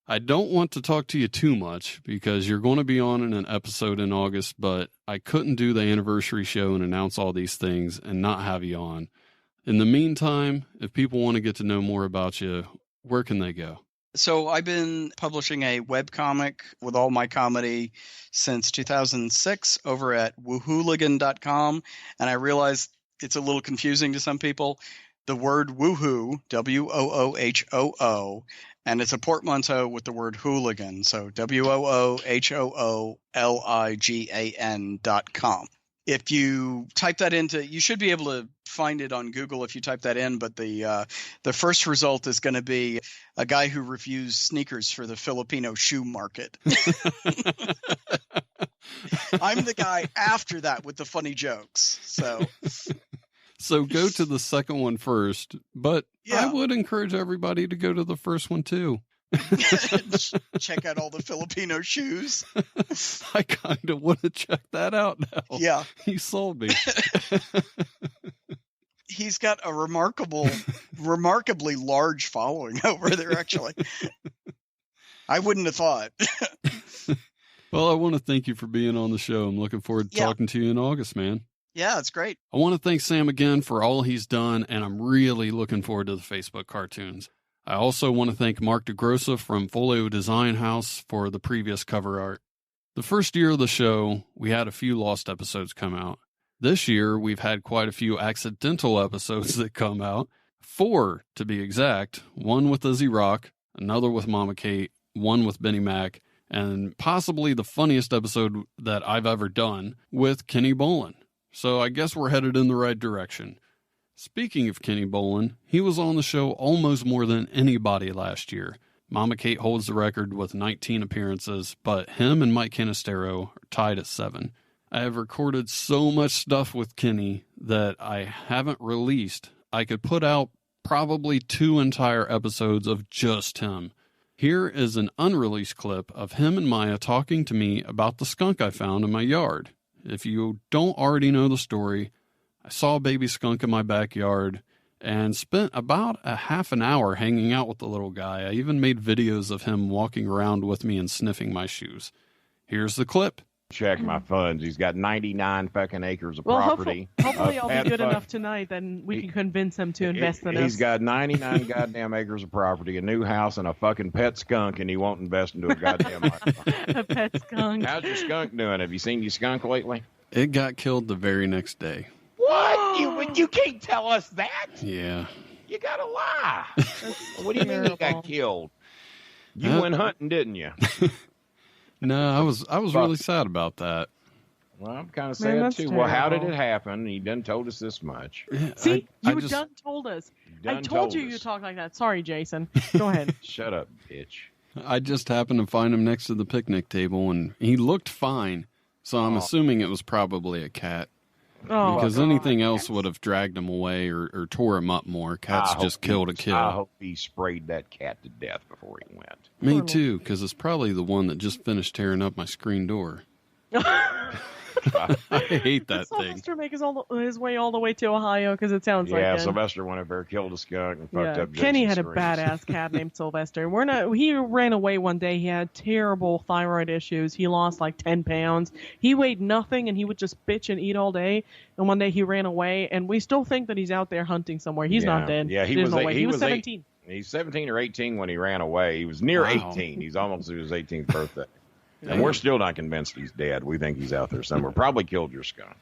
Speaker 11: I don't want to talk to you too much because you're going to be on in an episode in August, but I couldn't do the anniversary show and announce all these things and not have you on. In the meantime, if people want to get to know more about you, where can they go?
Speaker 4: So I've been publishing a webcomic with all my comedy since 2006 over at woohooligan.com, and I realize it's a little confusing to some people. The word woohoo, W-O-O-H-O-O, and it's a portmanteau with the word hooligan, so WOOHOOLIGAN.com. If you type that into, you should be able to find it on Google if you type that in, but the first result is going to be a guy who reviews sneakers for the Filipino shoe market. I'm the guy after that with the funny jokes.
Speaker 11: So go to the second one first, but yeah. I would encourage everybody to go to the first one too.
Speaker 4: Check out all the Filipino shoes.
Speaker 11: I kind of want to check that out now.
Speaker 4: Yeah.
Speaker 11: You sold me.
Speaker 4: He's got a remarkably large following over there, actually. I wouldn't have thought.
Speaker 11: Well, I want to thank you for being on the show. I'm looking forward to talking to you in August, man.
Speaker 4: Yeah, it's great.
Speaker 11: I want to thank Sam again for all he's done, and I'm really looking forward to the Facebook cartoons. I also want to thank Mark DeGrossa from Folio Design House for the previous cover art. The first year of the show, we had a few lost episodes come out. This year, we've had quite a few accidental episodes that come out. 4, to be exact. 1 with Izzy Rock, another with Mama Kate, 1 with Benny Mac, and possibly the funniest episode that I've ever done with Kenny Bolin. So I guess we're headed in the right direction. Speaking of Kenny Bolin, he was on the show almost more than anybody last year. Mama Kate holds the record with 19 appearances, but him and Mike Canistero are tied at 7. I have recorded so much stuff with Kenny that I haven't released. I could put out probably 2 entire episodes of just him. Here is an unreleased clip of him and Maya talking to me about the skunk I found in my yard. If you don't already know the story, I saw a baby skunk in my backyard and spent about a half an hour hanging out with the little guy. I even made videos of him walking around with me and sniffing my shoes. Here's the clip.
Speaker 5: Check my funds. He's got 99 fucking acres of property.
Speaker 10: Hopefully I'll be good enough tonight, then we can convince him to invest in us.
Speaker 5: He's got 99 goddamn acres of property, a new house, and a fucking pet skunk, and he won't invest into a goddamn microphone.
Speaker 10: A pet skunk.
Speaker 5: How's your skunk doing? Have you seen your skunk lately?
Speaker 11: It got killed the very next day.
Speaker 5: What? You can't tell us that?
Speaker 11: Yeah.
Speaker 5: You gotta lie. What do you mean he got killed? You went hunting, didn't you?
Speaker 11: No, I was really sad about that.
Speaker 5: Well, I'm kind of sad too.
Speaker 10: Terrible.
Speaker 5: Well, how did it happen? He done told us this much.
Speaker 10: See,
Speaker 11: I
Speaker 10: you
Speaker 11: just-
Speaker 10: done told us. I
Speaker 5: Done
Speaker 10: told you
Speaker 5: told
Speaker 10: you
Speaker 5: us.
Speaker 10: talk like that. Sorry, Jason. Go ahead.
Speaker 5: Shut up, bitch.
Speaker 11: I just happened to find him next to the picnic table, and he looked fine. So I'm assuming it was probably a cat.
Speaker 10: Oh,
Speaker 11: Because
Speaker 10: God.
Speaker 11: anything else would have dragged him away or tore him up more. Cats just killed a kill.
Speaker 5: I hope he sprayed that cat to death before he went.
Speaker 11: Me too, because it's probably the one that just finished tearing up my screen door. I hate that thing.
Speaker 10: Sylvester make his way all the way to Ohio because it sounds like
Speaker 5: Yeah,
Speaker 10: it.
Speaker 5: Sylvester went up there, killed a skunk, and fucked up
Speaker 10: Kenny
Speaker 5: Jason's
Speaker 10: had a
Speaker 5: screens.
Speaker 10: badass cat named Sylvester. He ran away one day. He had terrible thyroid issues. He lost like 10 pounds. He weighed nothing, and he would just bitch and eat all day. And one day he ran away, and we still think that he's out there hunting somewhere. He's not dead.
Speaker 5: Yeah, he
Speaker 10: There's
Speaker 5: was.
Speaker 10: no way. He was 17.
Speaker 5: He's 17 or 18 when he ran away. He was near
Speaker 11: Wow.
Speaker 5: 18. He's almost to his 18th birthday. And we're still not convinced he's dead. We think he's out there somewhere. Probably killed your skunk.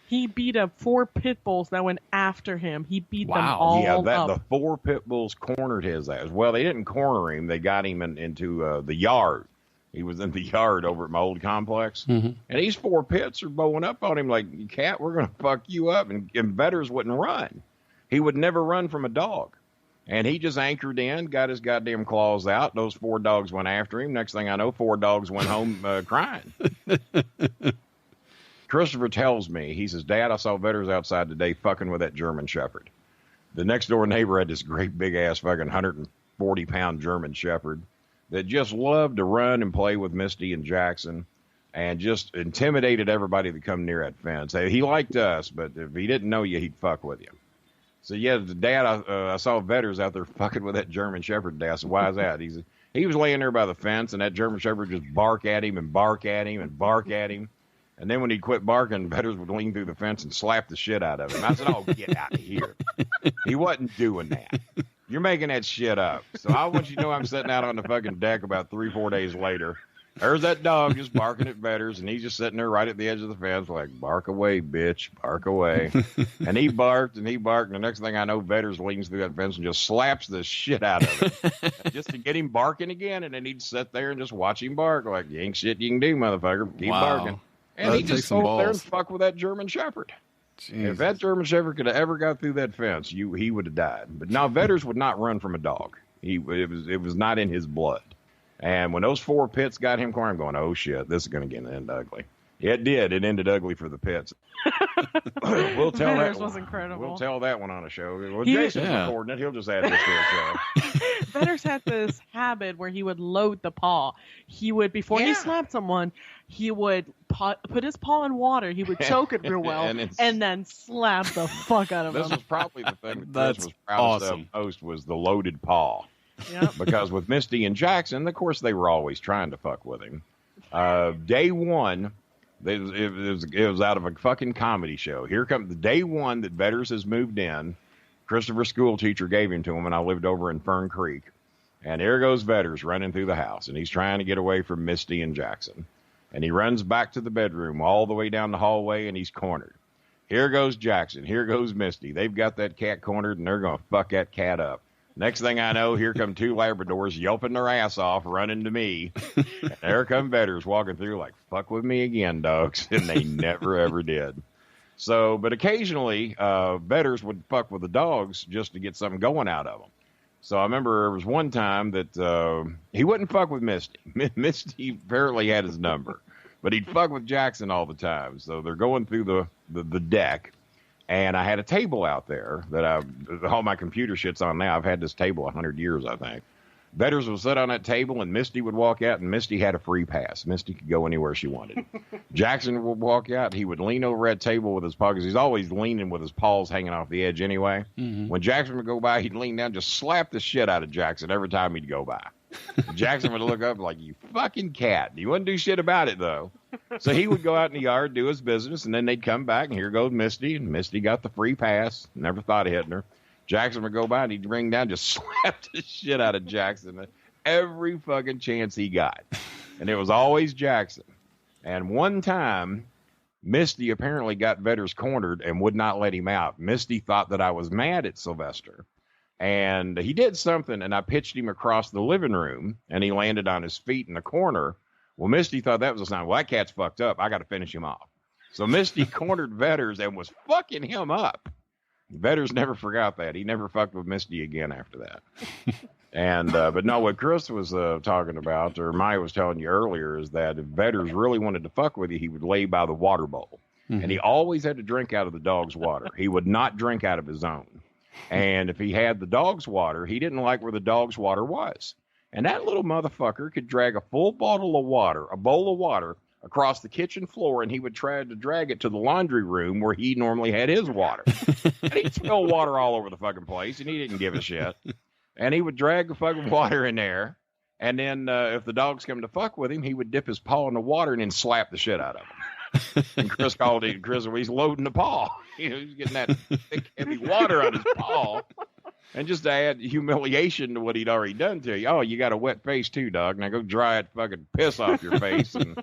Speaker 10: He beat up 4 pit bulls that went after him. He beat them all up.
Speaker 5: The 4 pit bulls cornered his ass. Well, they didn't corner him. They got him into the yard. He was in the yard over at my old complex.
Speaker 11: Mm-hmm.
Speaker 5: And these 4 pits are bowing up on him like, cat, we're going to fuck you up. And Vetters wouldn't run. He would never run from a dog. And he just anchored in, got his goddamn claws out. Those 4 dogs went after him. Next thing I know, 4 dogs went home crying. Christopher tells me, he says, Dad, I saw Vetters outside today fucking with that German Shepherd. The next door neighbor had this great big ass fucking 140-pound German Shepherd that just loved to run and play with Misty and Jackson and just intimidated everybody that come near that fence. He liked us, but if he didn't know you, he'd fuck with you. So, yeah, Dad, I saw Vetters out there fucking with that German Shepherd. Dad, I said, why is that? He was laying there by the fence, and that German Shepherd just bark at him and bark at him and bark at him. And then when he'd quit barking, Vetters would lean through the fence and slap the shit out of him. I said, oh, get out of here. He wasn't doing that. You're making that shit up. So I want you to know I'm sitting out on the fucking deck about 3-4 days later. There's that dog just barking at Vetters, and he's just sitting there right at the edge of the fence like, bark away, bitch, bark away. And he barked, and the next thing I know, Vetters leans through that fence and just slaps the shit out of him just to get him barking again, and then he'd sit there and just watch him bark like, you ain't shit you can do, motherfucker. Keep barking. And he just go there and fuck with that German Shepherd.
Speaker 11: Jesus.
Speaker 5: If that German Shepherd could have ever got through that fence, he would have died. But now Vetters would not run from a dog. It was not in his blood. And when those 4 pits got him cornered, I'm going, oh shit, this is going to end ugly. It did. It ended ugly for the pits. We'll tell
Speaker 10: Vetters
Speaker 5: that.
Speaker 10: was incredible.
Speaker 5: We'll tell that one on a show. Well, Jason's recording it. He'll just add this to the show.
Speaker 10: Vetters had this habit where he would load the paw. He would, before he slapped someone, he would put his paw in water. He would choke it real well, and then slap the fuck out of him.
Speaker 5: This was probably the thing
Speaker 11: That's
Speaker 5: Chris was proudest
Speaker 11: awesome.
Speaker 5: of most was the loaded paw.
Speaker 10: Yep.
Speaker 5: Because with Misty and Jackson, of course, they were always trying to fuck with him. Day one, it was out of a fucking comedy show. Here comes the day one that Vetters has moved in. Christopher's school teacher gave him to him, and I lived over in Fern Creek. And here goes Vetters running through the house, and he's trying to get away from Misty and Jackson. And he runs back to the bedroom all the way down the hallway, and he's cornered. Here goes Jackson. Here goes Misty. They've got that cat cornered, and they're going to fuck that cat up. Next thing I know, here come 2 Labradors yelping their ass off, running to me. And there come Vetters walking through like, fuck with me again, dogs. And they never, ever did. So, but occasionally, Vetters would fuck with the dogs just to get something going out of them. So I remember there was one time that he wouldn't fuck with Misty. Misty apparently had his number. But he'd fuck with Jackson all the time. So they're going through the deck. And I had a table out there that all my computer shit's on now. I've had this table 100 years, I think. Vetters would sit on that table, and Misty would walk out, and Misty had a free pass. Misty could go anywhere she wanted. Jackson would walk out. He would lean over that table with his paw, because he's always leaning with his paws hanging off the edge anyway. Mm-hmm. When Jackson would go by, he'd lean down, just slap the shit out of Jackson every time he'd go by. Jackson would look up like, you fucking cat. You wouldn't do shit about it, though. So he would go out in the yard, do his business, and then they'd come back, and here goes Misty. And Misty got the free pass. Never thought of hitting her. Jackson would go by, and he'd ring down, just slap the shit out of Jackson every fucking chance he got. And it was always Jackson. And one time, Misty apparently got Vetters cornered and would not let him out. Misty thought that I was mad at Sylvester. And he did something, and I pitched him across the living room, and he landed on his feet in the corner. Well, Misty thought that was a sign. Well, that cat's fucked up. I got to finish him off. So Misty cornered Vetters and was fucking him up. Vetters never forgot that. He never fucked with Misty again after that. And but no, what Chris was talking about, or Maya was telling you earlier, is that if Vetters really wanted to fuck with you, he would lay by the water bowl. And he always had to drink out of the dog's water. He would not drink out of his own. And if he had the dog's water, he didn't like where the dog's water was. And that little motherfucker could drag a full bottle of water, a bowl of water, across the kitchen floor, and he would try to drag it to the laundry room where he normally had his water. And he'd spill water all over the fucking place, and he didn't give a shit. And he would drag the fucking water in there. And then if the dogs come to fuck with him, he would dip his paw in the water and then slap the shit out of him. And Chris called it, Chris, he's loading the paw. You know, he's getting that thick, heavy water on his paw. And just to add humiliation to what he'd already done to you. Oh, you got a wet face too, dog. Now go dry it fucking piss off your face. And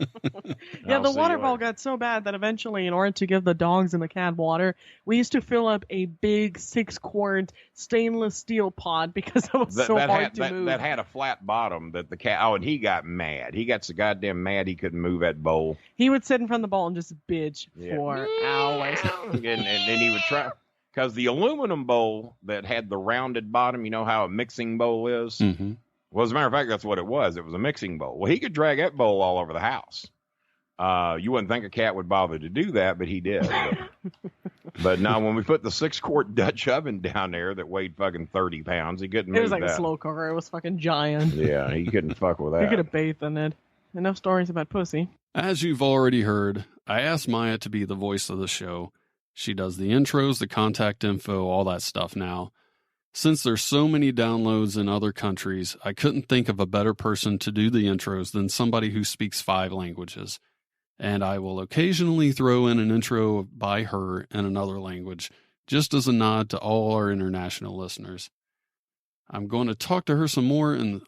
Speaker 10: yeah, the water bowl got so bad that eventually, in order to give the dogs and the cat water, we used to fill up a big 6-quart stainless steel pot because it was so hard to move.
Speaker 5: That had a flat bottom that the cat, and he got mad. He got so goddamn mad he couldn't move that bowl.
Speaker 10: He would sit in front of the bowl and just bitch for hours.
Speaker 5: And then he would try. Because the aluminum bowl that had the rounded bottom, you know how a mixing bowl is?
Speaker 11: Mm-hmm.
Speaker 5: Well, as a matter of fact, that's what it was. It was a mixing bowl. Well, he could drag that bowl all over the house. You wouldn't think a cat would bother to do that, but he did. But now when we put the 6-quart Dutch oven down there that weighed fucking 30 pounds, he couldn't move that.
Speaker 10: It was like a slow cooker. It was fucking giant.
Speaker 5: Yeah, he couldn't fuck with that.
Speaker 10: He could have bathed in it. Enough stories about pussy.
Speaker 11: As you've already heard, I asked Maya to be the voice of the show. She does the intros, the contact info, all that stuff now. Since there's so many downloads in other countries, I couldn't think of a better person to do the intros than somebody who speaks 5 languages. And I will occasionally throw in an intro by her in another language, just as a nod to all our international listeners. I'm going to talk to her some more on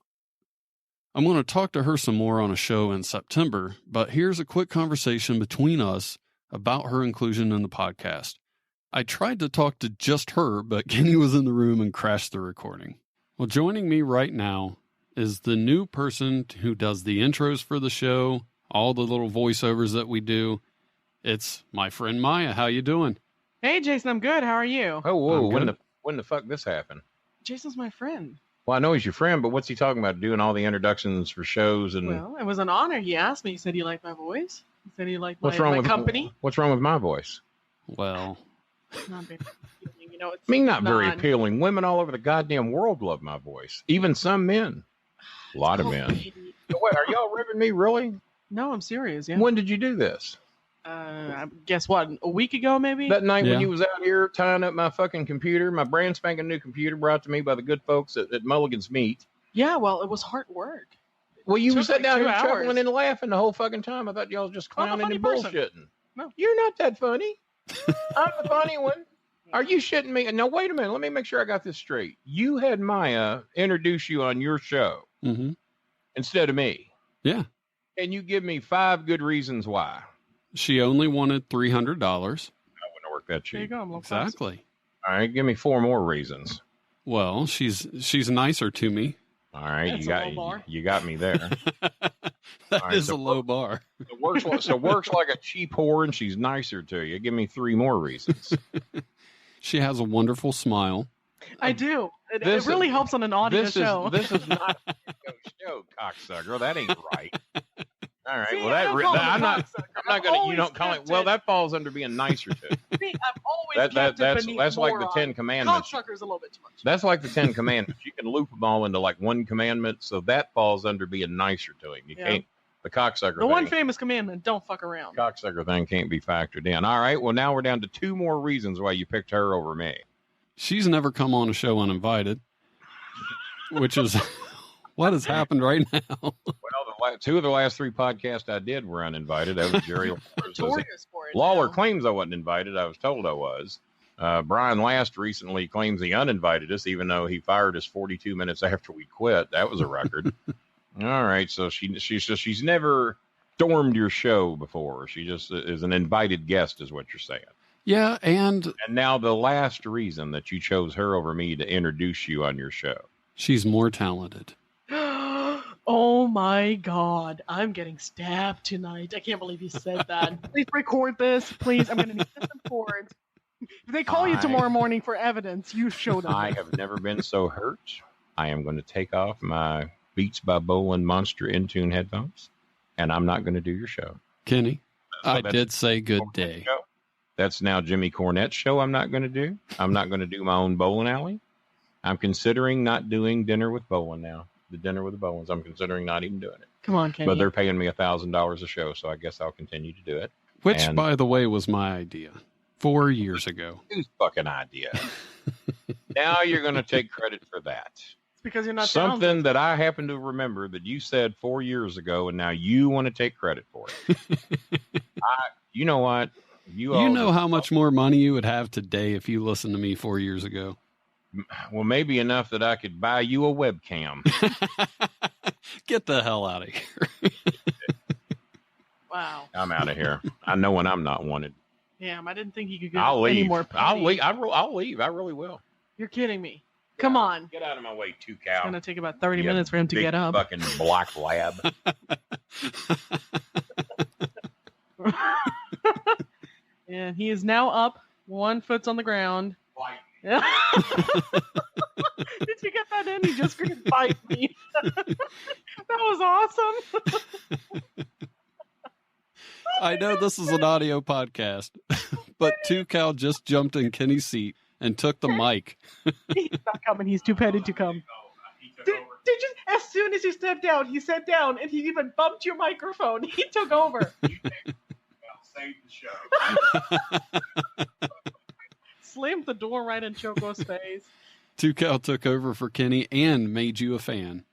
Speaker 11: a show in September, but here's a quick conversation between us about her inclusion in the podcast. I tried to talk to just her, but Kenny was in the room and crashed the recording. Well, joining me right now is the new person who does the intros for the show, all the little voiceovers that we do. It's my friend Maya. How you doing?
Speaker 10: Hey, Jason, I'm good. How are you?
Speaker 5: Oh, whoa, when the fuck this happened?
Speaker 10: Jason's my friend.
Speaker 5: Well, I know he's your friend, but what's he talking about? Doing all the introductions for shows and...
Speaker 10: Well, it was an honor. He asked me. He said he liked my voice. He said he liked my company.
Speaker 5: What's wrong with my voice?
Speaker 11: Well...
Speaker 10: Not very appealing. You know,
Speaker 5: not very appealing. Women all over the goddamn world love my voice. Even some men. A lot of men. Wait, are y'all ribbing me, really?
Speaker 10: No, I'm serious, yeah.
Speaker 5: When did you do this?
Speaker 10: Guess what? A week ago, maybe?
Speaker 5: That night when you was out here tying up my fucking computer, my brand spanking new computer brought to me by the good folks at Mulligan's Meat.
Speaker 10: Yeah, well, it was hard work.
Speaker 5: Well, you were sitting down here chuckling and laughing the whole fucking time. I thought y'all was just clowning and bullshitting.
Speaker 10: No.
Speaker 5: You're not that funny. I'm the funny one. Are you shitting me? No, wait a minute. Let me make sure I got this straight. You had Maya introduce you on your show instead of me.
Speaker 11: Yeah.
Speaker 5: And you give me 5 good reasons why.
Speaker 11: She only wanted $300.
Speaker 5: I wouldn't work that cheap.
Speaker 10: There you go.
Speaker 11: Exactly.
Speaker 5: All right, give me 4 more reasons.
Speaker 11: Well, she's nicer to me.
Speaker 5: All right, you got me there.
Speaker 11: That is a low bar.
Speaker 5: So works like a cheap whore, and she's nicer to you. Give me 3 more reasons.
Speaker 11: She has a wonderful smile.
Speaker 10: I do. It really helps on an audio show.
Speaker 5: This is not a show, cocksucker. That ain't right. All right.
Speaker 10: See,
Speaker 5: well, I'm not going to. You don't call it. Well, that falls under being nicer to.
Speaker 10: See, I've always
Speaker 5: that's like the 10 Commandments.
Speaker 10: Cocksucker's a little bit too much.
Speaker 5: That's like the 10 Commandments. You can loop them all into like one commandment, so that falls under being nicer to him. You can't. The cocksucker.
Speaker 10: The one famous commandment: don't fuck around.
Speaker 5: Cocksucker thing can't be factored in. All right. Well, now we're down to 2 more reasons why you picked her over me.
Speaker 11: She's never come on a show uninvited, which is what has happened right now.
Speaker 5: Well, 2 of the last 3 podcasts I did were uninvited. That was Jerry Lawler claims I wasn't invited. I was told I was. Brian Last recently claims he uninvited us, even though he fired us 42 minutes after we quit. That was a record. All right, so she's never stormed your show before. She just is an invited guest, is what you're saying.
Speaker 11: Yeah, and
Speaker 5: now the last reason that you chose her over me to introduce you on your show.
Speaker 11: She's more talented.
Speaker 10: Oh my God. I'm getting stabbed tonight. I can't believe you said that. Please record this. Please. I'm going to need this report. If they call you tomorrow morning for evidence, you showed up.
Speaker 5: I have never been so hurt. I am going to take off my Beats by Bolin Monster Intune headphones, and I'm not going to do your show.
Speaker 11: Kenny, I did say good day.
Speaker 5: Show. That's now Jimmy Cornette's show I'm not going to do. I'm not going to do my own bowling alley. I'm considering not doing Dinner with Bolin now. The Dinner with the Bolins. I'm considering not even doing it.
Speaker 10: Come on, Kenny.
Speaker 5: But they're paying me $1,000 a show, so I guess I'll continue to do it.
Speaker 11: Which, by the way, was my idea 4 years ago.
Speaker 5: Whose fucking idea? Now you're going to take credit for that.
Speaker 10: It's because you're not
Speaker 5: something
Speaker 10: talented.
Speaker 5: that I happen to remember that you said 4 years ago, and now you want to take credit for it. You know what?
Speaker 11: You know how much more money you would have today if you listened to me 4 years ago.
Speaker 5: Well, maybe enough that I could buy you a webcam.
Speaker 11: Get the hell out of here.
Speaker 10: Wow.
Speaker 5: I'm out of here. I know when I'm not wanted.
Speaker 10: Damn, I didn't think you could get
Speaker 5: I'll leave.
Speaker 10: any more petty.
Speaker 5: I'll leave. I'll leave. I really will.
Speaker 10: You're kidding me. Come on.
Speaker 5: Get out of my way, 2 Cow.
Speaker 10: It's going to take about 30 minutes for him to get up.
Speaker 5: Fucking black lab.
Speaker 10: And he is now up. 1 foot's on the ground. Did you get that in? He just couldn't bite me. That was awesome.
Speaker 11: I know this is an audio podcast, but 2 Cow just jumped in Kenny's seat and took the mic.
Speaker 10: He's not coming. He's too petty to come. Did you? As soon as you stepped out, he sat down and he even bumped your microphone. He took over.
Speaker 5: Save the show.
Speaker 10: Slammed the door right in Choco's face.
Speaker 11: 2 Cow took over for Kenny and made you a fan.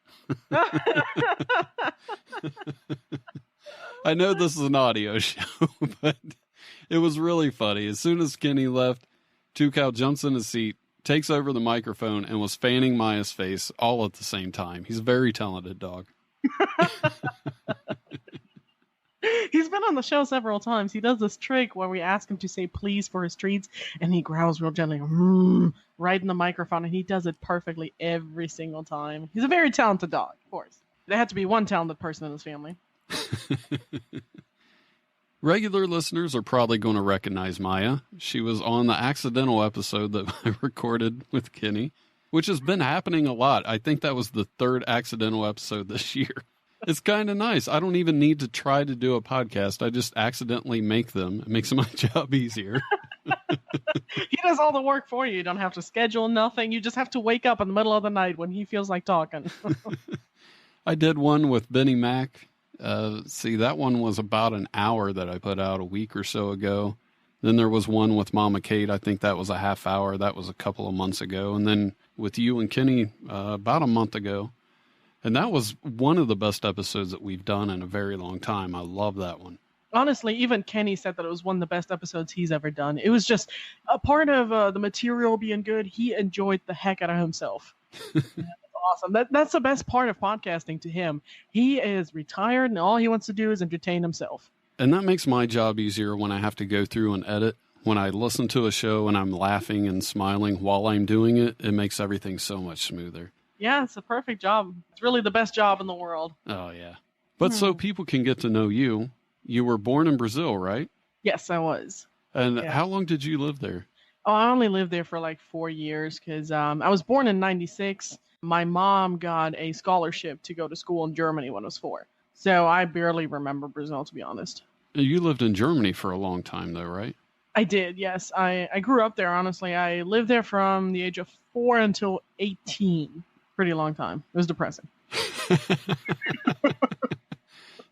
Speaker 11: I know this is an audio show, but it was really funny. As soon as Kenny left, 2 Cow jumps in his seat, takes over the microphone, and was fanning Maya's face all at the same time. He's a very talented dog.
Speaker 10: He's been on the show several times. He does this trick where we ask him to say please for his treats, and he growls real gently, right in the microphone, and he does it perfectly every single time. He's a very talented dog, of course. There had to be one talented person in his family.
Speaker 11: Regular listeners are probably going to recognize Maya. She was on the accidental episode that I recorded with Kenny, which has been happening a lot. I think that was the 3rd accidental episode this year. It's kind of nice. I don't even need to try to do a podcast. I just accidentally make them. It makes my job easier.
Speaker 10: He does all the work for you. You don't have to schedule nothing. You just have to wake up in the middle of the night when he feels like talking.
Speaker 11: I did one with Benny Mac. See, that one was about an hour that I put out a week or so ago. Then there was one with Mama Kate. I think that was a half hour. That was a couple of months ago. And then with you and Kenny, about a month ago. And that was one of the best episodes that we've done in a very long time. I love that one.
Speaker 10: Honestly, even Kenny said that it was one of the best episodes he's ever done. It was just a part of the material being good. He enjoyed the heck out of himself. That's awesome. That's the best part of podcasting to him. He is retired, and all he wants to do is entertain himself.
Speaker 11: And that makes my job easier when I have to go through and edit. When I listen to a show and I'm laughing and smiling while I'm doing it, it makes everything so much smoother.
Speaker 10: Yeah, it's a perfect job. It's really the best job in the world.
Speaker 11: Oh, yeah. But so people can get to know you, you were born in Brazil, right?
Speaker 10: Yes, I was.
Speaker 11: And how long did you live there?
Speaker 10: Oh, I only lived there for like 4 years because I was born in 96. My mom got a scholarship to go to school in Germany when I was 4. So I barely remember Brazil, to be honest.
Speaker 11: You lived in Germany for a long time, though, right?
Speaker 10: I did, yes. I grew up there, honestly. I lived there from the age of 4 until 18. Pretty long time. It was depressing.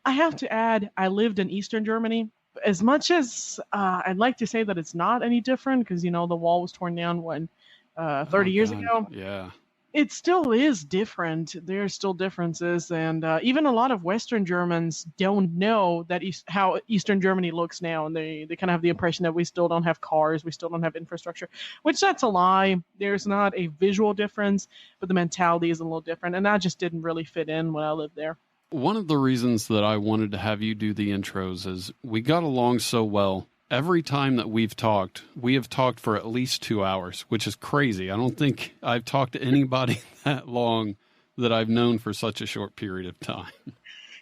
Speaker 10: I have to add, I lived in Eastern Germany. As much as I'd like to say that it's not any different, because, you know, the wall was torn down when 30 years ago.
Speaker 11: Yeah.
Speaker 10: It still is different. There's still differences. And even a lot of Western Germans don't know that how Eastern Germany looks now. And they kind of have the impression that we still don't have cars. We still don't have infrastructure, which that's a lie. There's not a visual difference, but the mentality is a little different. And that just didn't really fit in when I lived there.
Speaker 11: One of the reasons that I wanted to have you do the intros is we got along so well. Every time that we have talked for at least 2 hours, which is crazy. I don't think I've talked to anybody that long that I've known for such a short period of time.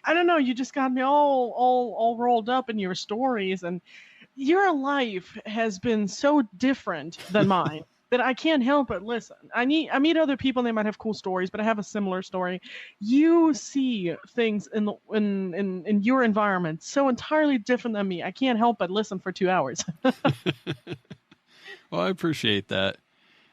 Speaker 10: I don't know. You just got me all rolled up in your stories, and your life has been so different than mine that I can't help but listen. I meet other people and they might have cool stories, but I have a similar story. You see things in your environment so entirely different than me. I can't help but listen for 2 hours.
Speaker 11: Well, I appreciate that.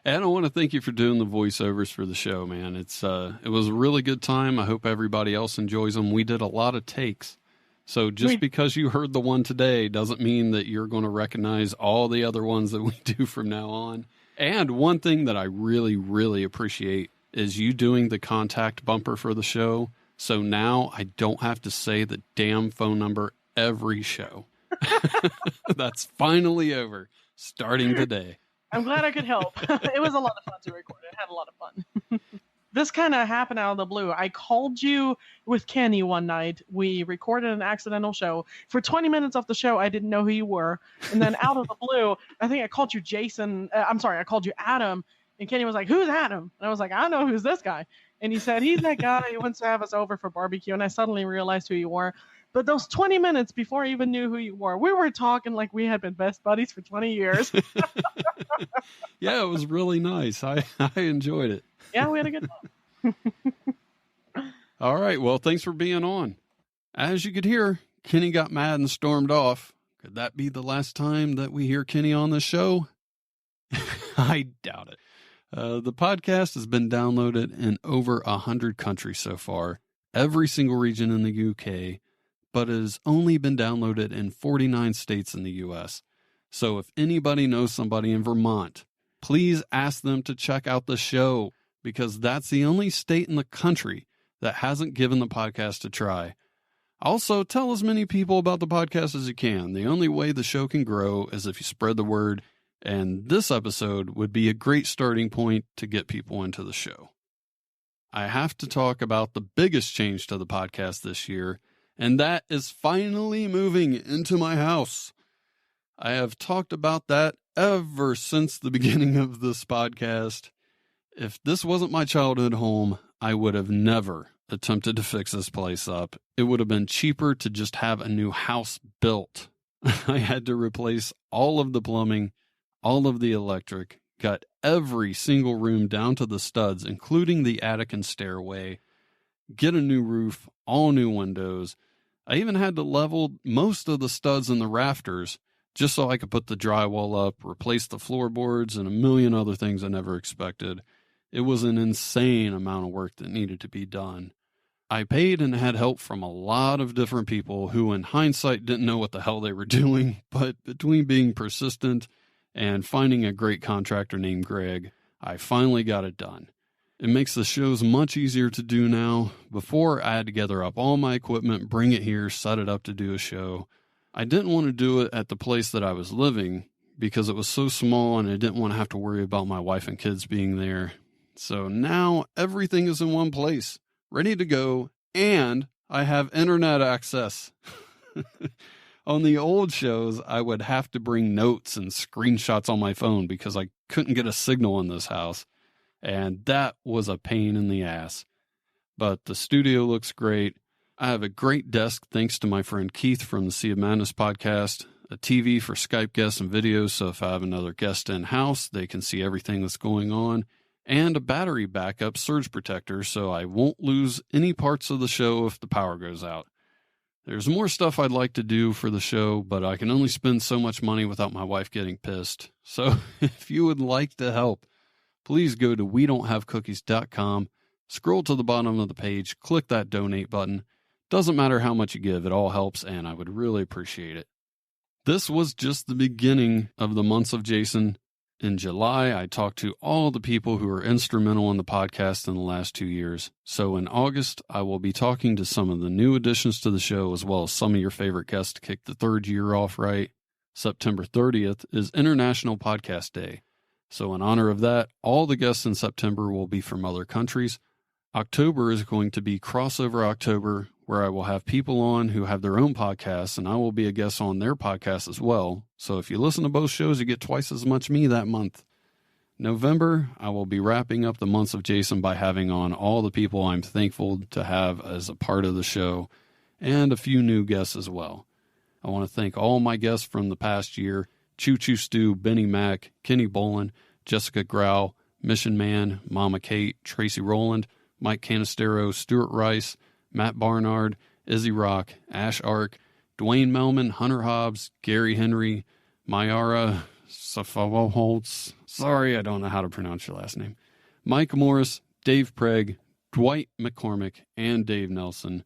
Speaker 11: And I want to thank you for doing the voiceovers for the show, man. It was a really good time. I hope everybody else enjoys them. We did a lot of takes. So just because you heard the one today doesn't mean that you're going to recognize all the other ones that we do from now on. And one thing that I really, really appreciate is you doing the contact bumper for the show. So now I don't have to say the damn phone number every show. That's finally over, starting today.
Speaker 10: I'm glad I could help. It was a lot of fun to record. I had a lot of fun. This kind of happened out of the blue. I called you with Kenny one night. We recorded an accidental show. For 20 minutes of the show, I didn't know who you were. And then out of the blue, I think I called you Jason. I called you Adam. And Kenny was like, "Who's Adam?" And I was like, "I don't know who's this guy." And he said, "He's that guy who wants to have us over for barbecue." And I suddenly realized who you were. But those 20 minutes before I even knew who you were, we were talking like we had been best buddies for 20 years.
Speaker 11: Yeah, it was really nice. I enjoyed it.
Speaker 10: Yeah, we had a good time.
Speaker 11: All right. Well, thanks for being on. As you could hear, Kenny got mad and stormed off. Could that be the last time that we hear Kenny on the show? I doubt it. The podcast has been downloaded in over 100 countries so far, every single region in the UK, but it has only been downloaded in 49 states in the U.S. So if anybody knows somebody in Vermont, please ask them to check out the show, because that's the only state in the country that hasn't given the podcast a try. Also, tell as many people about the podcast as you can. The only way the show can grow is if you spread the word, and this episode would be a great starting point to get people into the show. I have to talk about the biggest change to the podcast this year, and that is finally moving into my house. I have talked about that ever since the beginning of this podcast. If this wasn't my childhood home, I would have never attempted to fix this place up. It would have been cheaper to just have a new house built. I had to replace all of the plumbing, all of the electric, got every single room down to the studs, including the attic and stairway, get a new roof, all new windows. I even had to level most of the studs and the rafters just so I could put the drywall up, replace the floorboards, and a million other things I never expected. It was an insane amount of work that needed to be done. I paid and had help from a lot of different people who, in hindsight, didn't know what the hell they were doing, but between being persistent and finding a great contractor named Greg, I finally got it done. It makes the shows much easier to do now. Before, I had to gather up all my equipment, bring it here, set it up to do a show. I didn't want to do it at the place that I was living because it was so small and I didn't want to have to worry about my wife and kids being there. So now everything is in one place, ready to go, and I have internet access. On the old shows, I would have to bring notes and screenshots on my phone because I couldn't get a signal in this house, and that was a pain in the ass. But the studio looks great. I have a great desk thanks to my friend Keith from the Sea of Madness podcast, a TV for Skype guests and videos so if I have another guest in-house, they can see everything that's going on, and a battery backup surge protector so I won't lose any parts of the show if the power goes out. There's more stuff I'd like to do for the show, but I can only spend so much money without my wife getting pissed. So if you would like to help, please go to WeDon'tHaveCookies.com, scroll to the bottom of the page, click that donate button. Doesn't matter how much you give, it all helps, and I would really appreciate it. This was just the beginning of the months of Jason. In July, I talked to all the people who were instrumental in the podcast in the last 2 years. So in August, I will be talking to some of the new additions to the show, as well as some of your favorite guests to kick the third year off right. September 30th is International Podcast Day. So in honor of that, all the guests in September will be from other countries. October is going to be Crossover October, where I will have people on who have their own podcasts, and I will be a guest on their podcast as well. So if you listen to both shows, you get twice as much me that month. November, I will be wrapping up the months of Jason by having on all the people I'm thankful to have as a part of the show, and a few new guests as well. I want to thank all my guests from the past year: Choo Choo Stew, Benny Mack, Kenny Bolin, Jessica Grau, Mission Man, Mama Kate, Tracy Rowland, Mike Canistero, Stuart Rice, Matt Barnard, Izzy Rock, Ash Ark, Dwayne Melman, Hunter Hobbs, Gary Henry, Mayara Safawoholtz. Sorry, I don't know how to pronounce your last name. Mike Morris, Dave Pregg, Dwight McCormick, and Dave Nelson.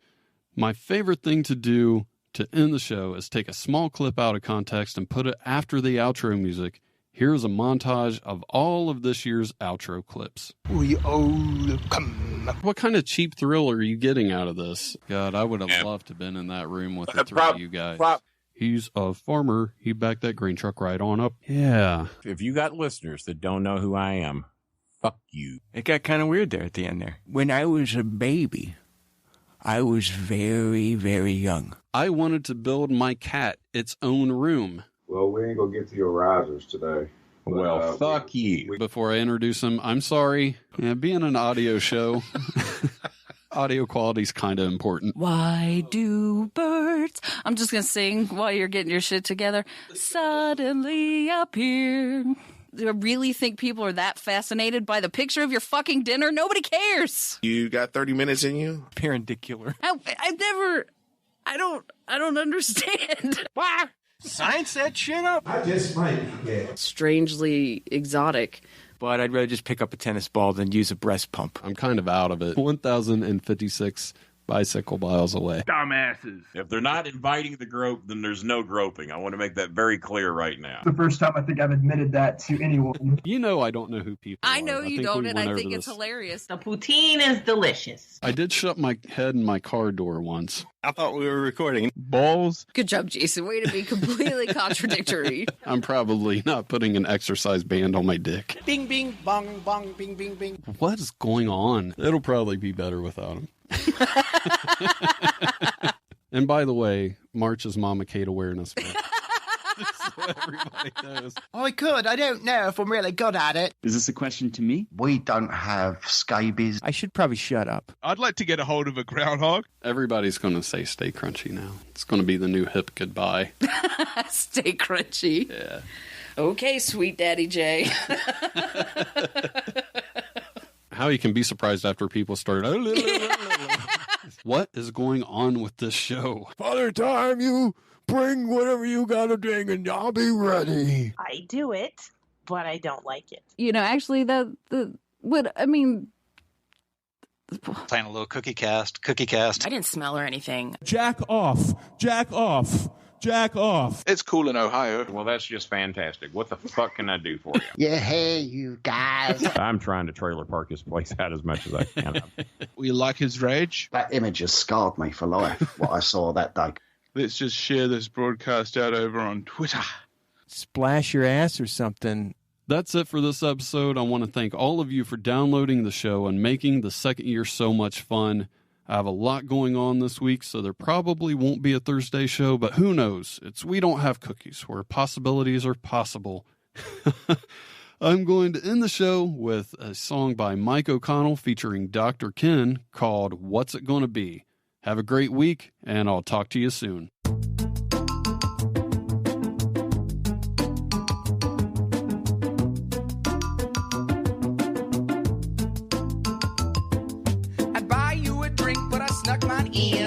Speaker 11: My favorite thing to do to end the show is take a small clip out of context and put it after the outro music. Here's a montage of all of this year's outro clips.
Speaker 13: We all come.
Speaker 11: What kind of cheap thrill are you getting out of this? God, I would have loved to have been in that room with the three of you guys. He's a farmer. He backed that grain truck right on up. Yeah.
Speaker 5: If you got listeners that don't know who I am, fuck you.
Speaker 1: It got kind of weird there at the end there.
Speaker 13: When I was a baby, I was very, very young.
Speaker 11: I wanted to build my cat its own room.
Speaker 2: Well, we ain't gonna get to your risers today.
Speaker 5: Well, fuck you.
Speaker 11: Before I introduce him, I'm sorry. Yeah, being an audio show, audio quality's kind of important.
Speaker 6: Why do birds? I'm just going to sing while you're getting your shit together. Suddenly appear. Do I really think people are that fascinated by the picture of your fucking dinner? Nobody cares.
Speaker 7: You got 30 minutes in you?
Speaker 1: Perpendicular.
Speaker 6: I don't understand.
Speaker 1: Why? Science that shit up.
Speaker 7: I just might be.
Speaker 6: Strangely exotic.
Speaker 1: But I'd rather just pick up a tennis ball than use a breast pump.
Speaker 11: I'm kind of out of it. 1,056 bicycle miles away.
Speaker 1: Dumbasses.
Speaker 5: If they're not inviting the grope, then there's no groping. I want to make that very clear right now.
Speaker 8: The first time I think I've admitted that to anyone.
Speaker 11: You know I don't know who people
Speaker 6: I
Speaker 11: are.
Speaker 6: know you don't, and I think it's hilarious.
Speaker 9: The poutine is delicious.
Speaker 11: I did shut my head in my car door once.
Speaker 1: I thought we were recording. Balls.
Speaker 6: Good job, Jason. Way to be completely contradictory.
Speaker 11: I'm probably not putting an exercise band on my dick.
Speaker 16: Bing, bing, bong, bong, bing, bing, bing.
Speaker 11: What is going on? It'll probably be better without him. And by the way, March is Mama Kate Awareness Month. So everybody knows.
Speaker 13: I don't know if I'm really good at it.
Speaker 27: Is this a question to me?
Speaker 28: We don't have scabies.
Speaker 1: I should probably shut up.
Speaker 29: I'd like to get a hold of a groundhog.
Speaker 11: Everybody's going to say stay crunchy now. It's going to be the new hip goodbye.
Speaker 6: Stay crunchy.
Speaker 11: Yeah.
Speaker 6: Okay, sweet Daddy J.
Speaker 11: How you can be surprised after people start. What is going on with this show?
Speaker 28: Father Time, you bring whatever you got to bring and I'll be ready.
Speaker 9: I do it, but I don't like it.
Speaker 6: You know, actually, playing
Speaker 30: a little cookie cast.
Speaker 9: I didn't smell or anything.
Speaker 28: Jack off. Jack off. Jack off.
Speaker 29: It's cool in Ohio.
Speaker 5: Well, that's just fantastic. What the fuck can I do for you?
Speaker 28: Yeah, hey, you guys.
Speaker 5: I'm trying to trailer park this place out as much as I can.
Speaker 29: We like his rage.
Speaker 28: That image has scarred me for life, what I saw that day.
Speaker 29: Let's just share this broadcast out over on Twitter.
Speaker 1: Splash your ass or something.
Speaker 11: That's it for this episode. I want to thank all of you for downloading the show and making the second year so much fun. I have a lot going on this week, so there probably won't be a Thursday show, but who knows? We don't have cookies, where possibilities are possible. I'm going to end the show with a song by Mike O'Connell featuring Dr. Ken called What's It Gonna Be? Have a great week, and I'll talk to you soon.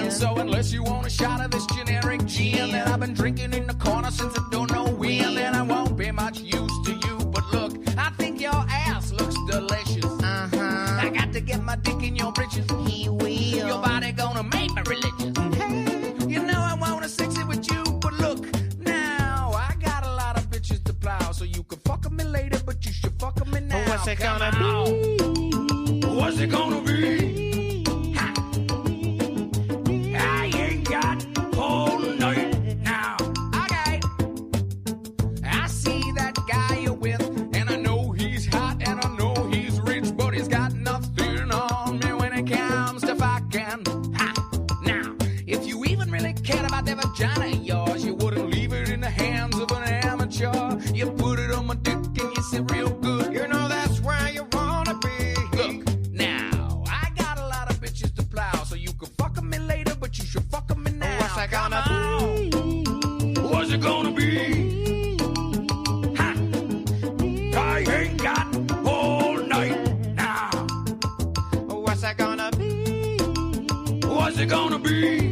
Speaker 31: So unless you want a shot of this generic gin that I've been drinking in the corner since I don't know when, then I won't be much use to you. But look, I think your ass looks delicious. I got to get my dick in your britches. He will. Your body gonna make me religious. Hey, you know I wanna sex it with you, but look, now I got a lot of bitches to plow, so you can fuck me later, but you should fuck me now.
Speaker 16: What's it gonna be?
Speaker 31: What's it gonna be? about that vagina of yours. You wouldn't leave it in the hands of an amateur. You put it on my dick and you sit real good. You know that's where you wanna be. Look, now, I got a lot of bitches to plow, so you can fuck 'em in later, but you should fuck 'em in now. What's that gonna be? What's it gonna be? Ha! I ain't got all night now. What's that gonna be? What's it gonna be?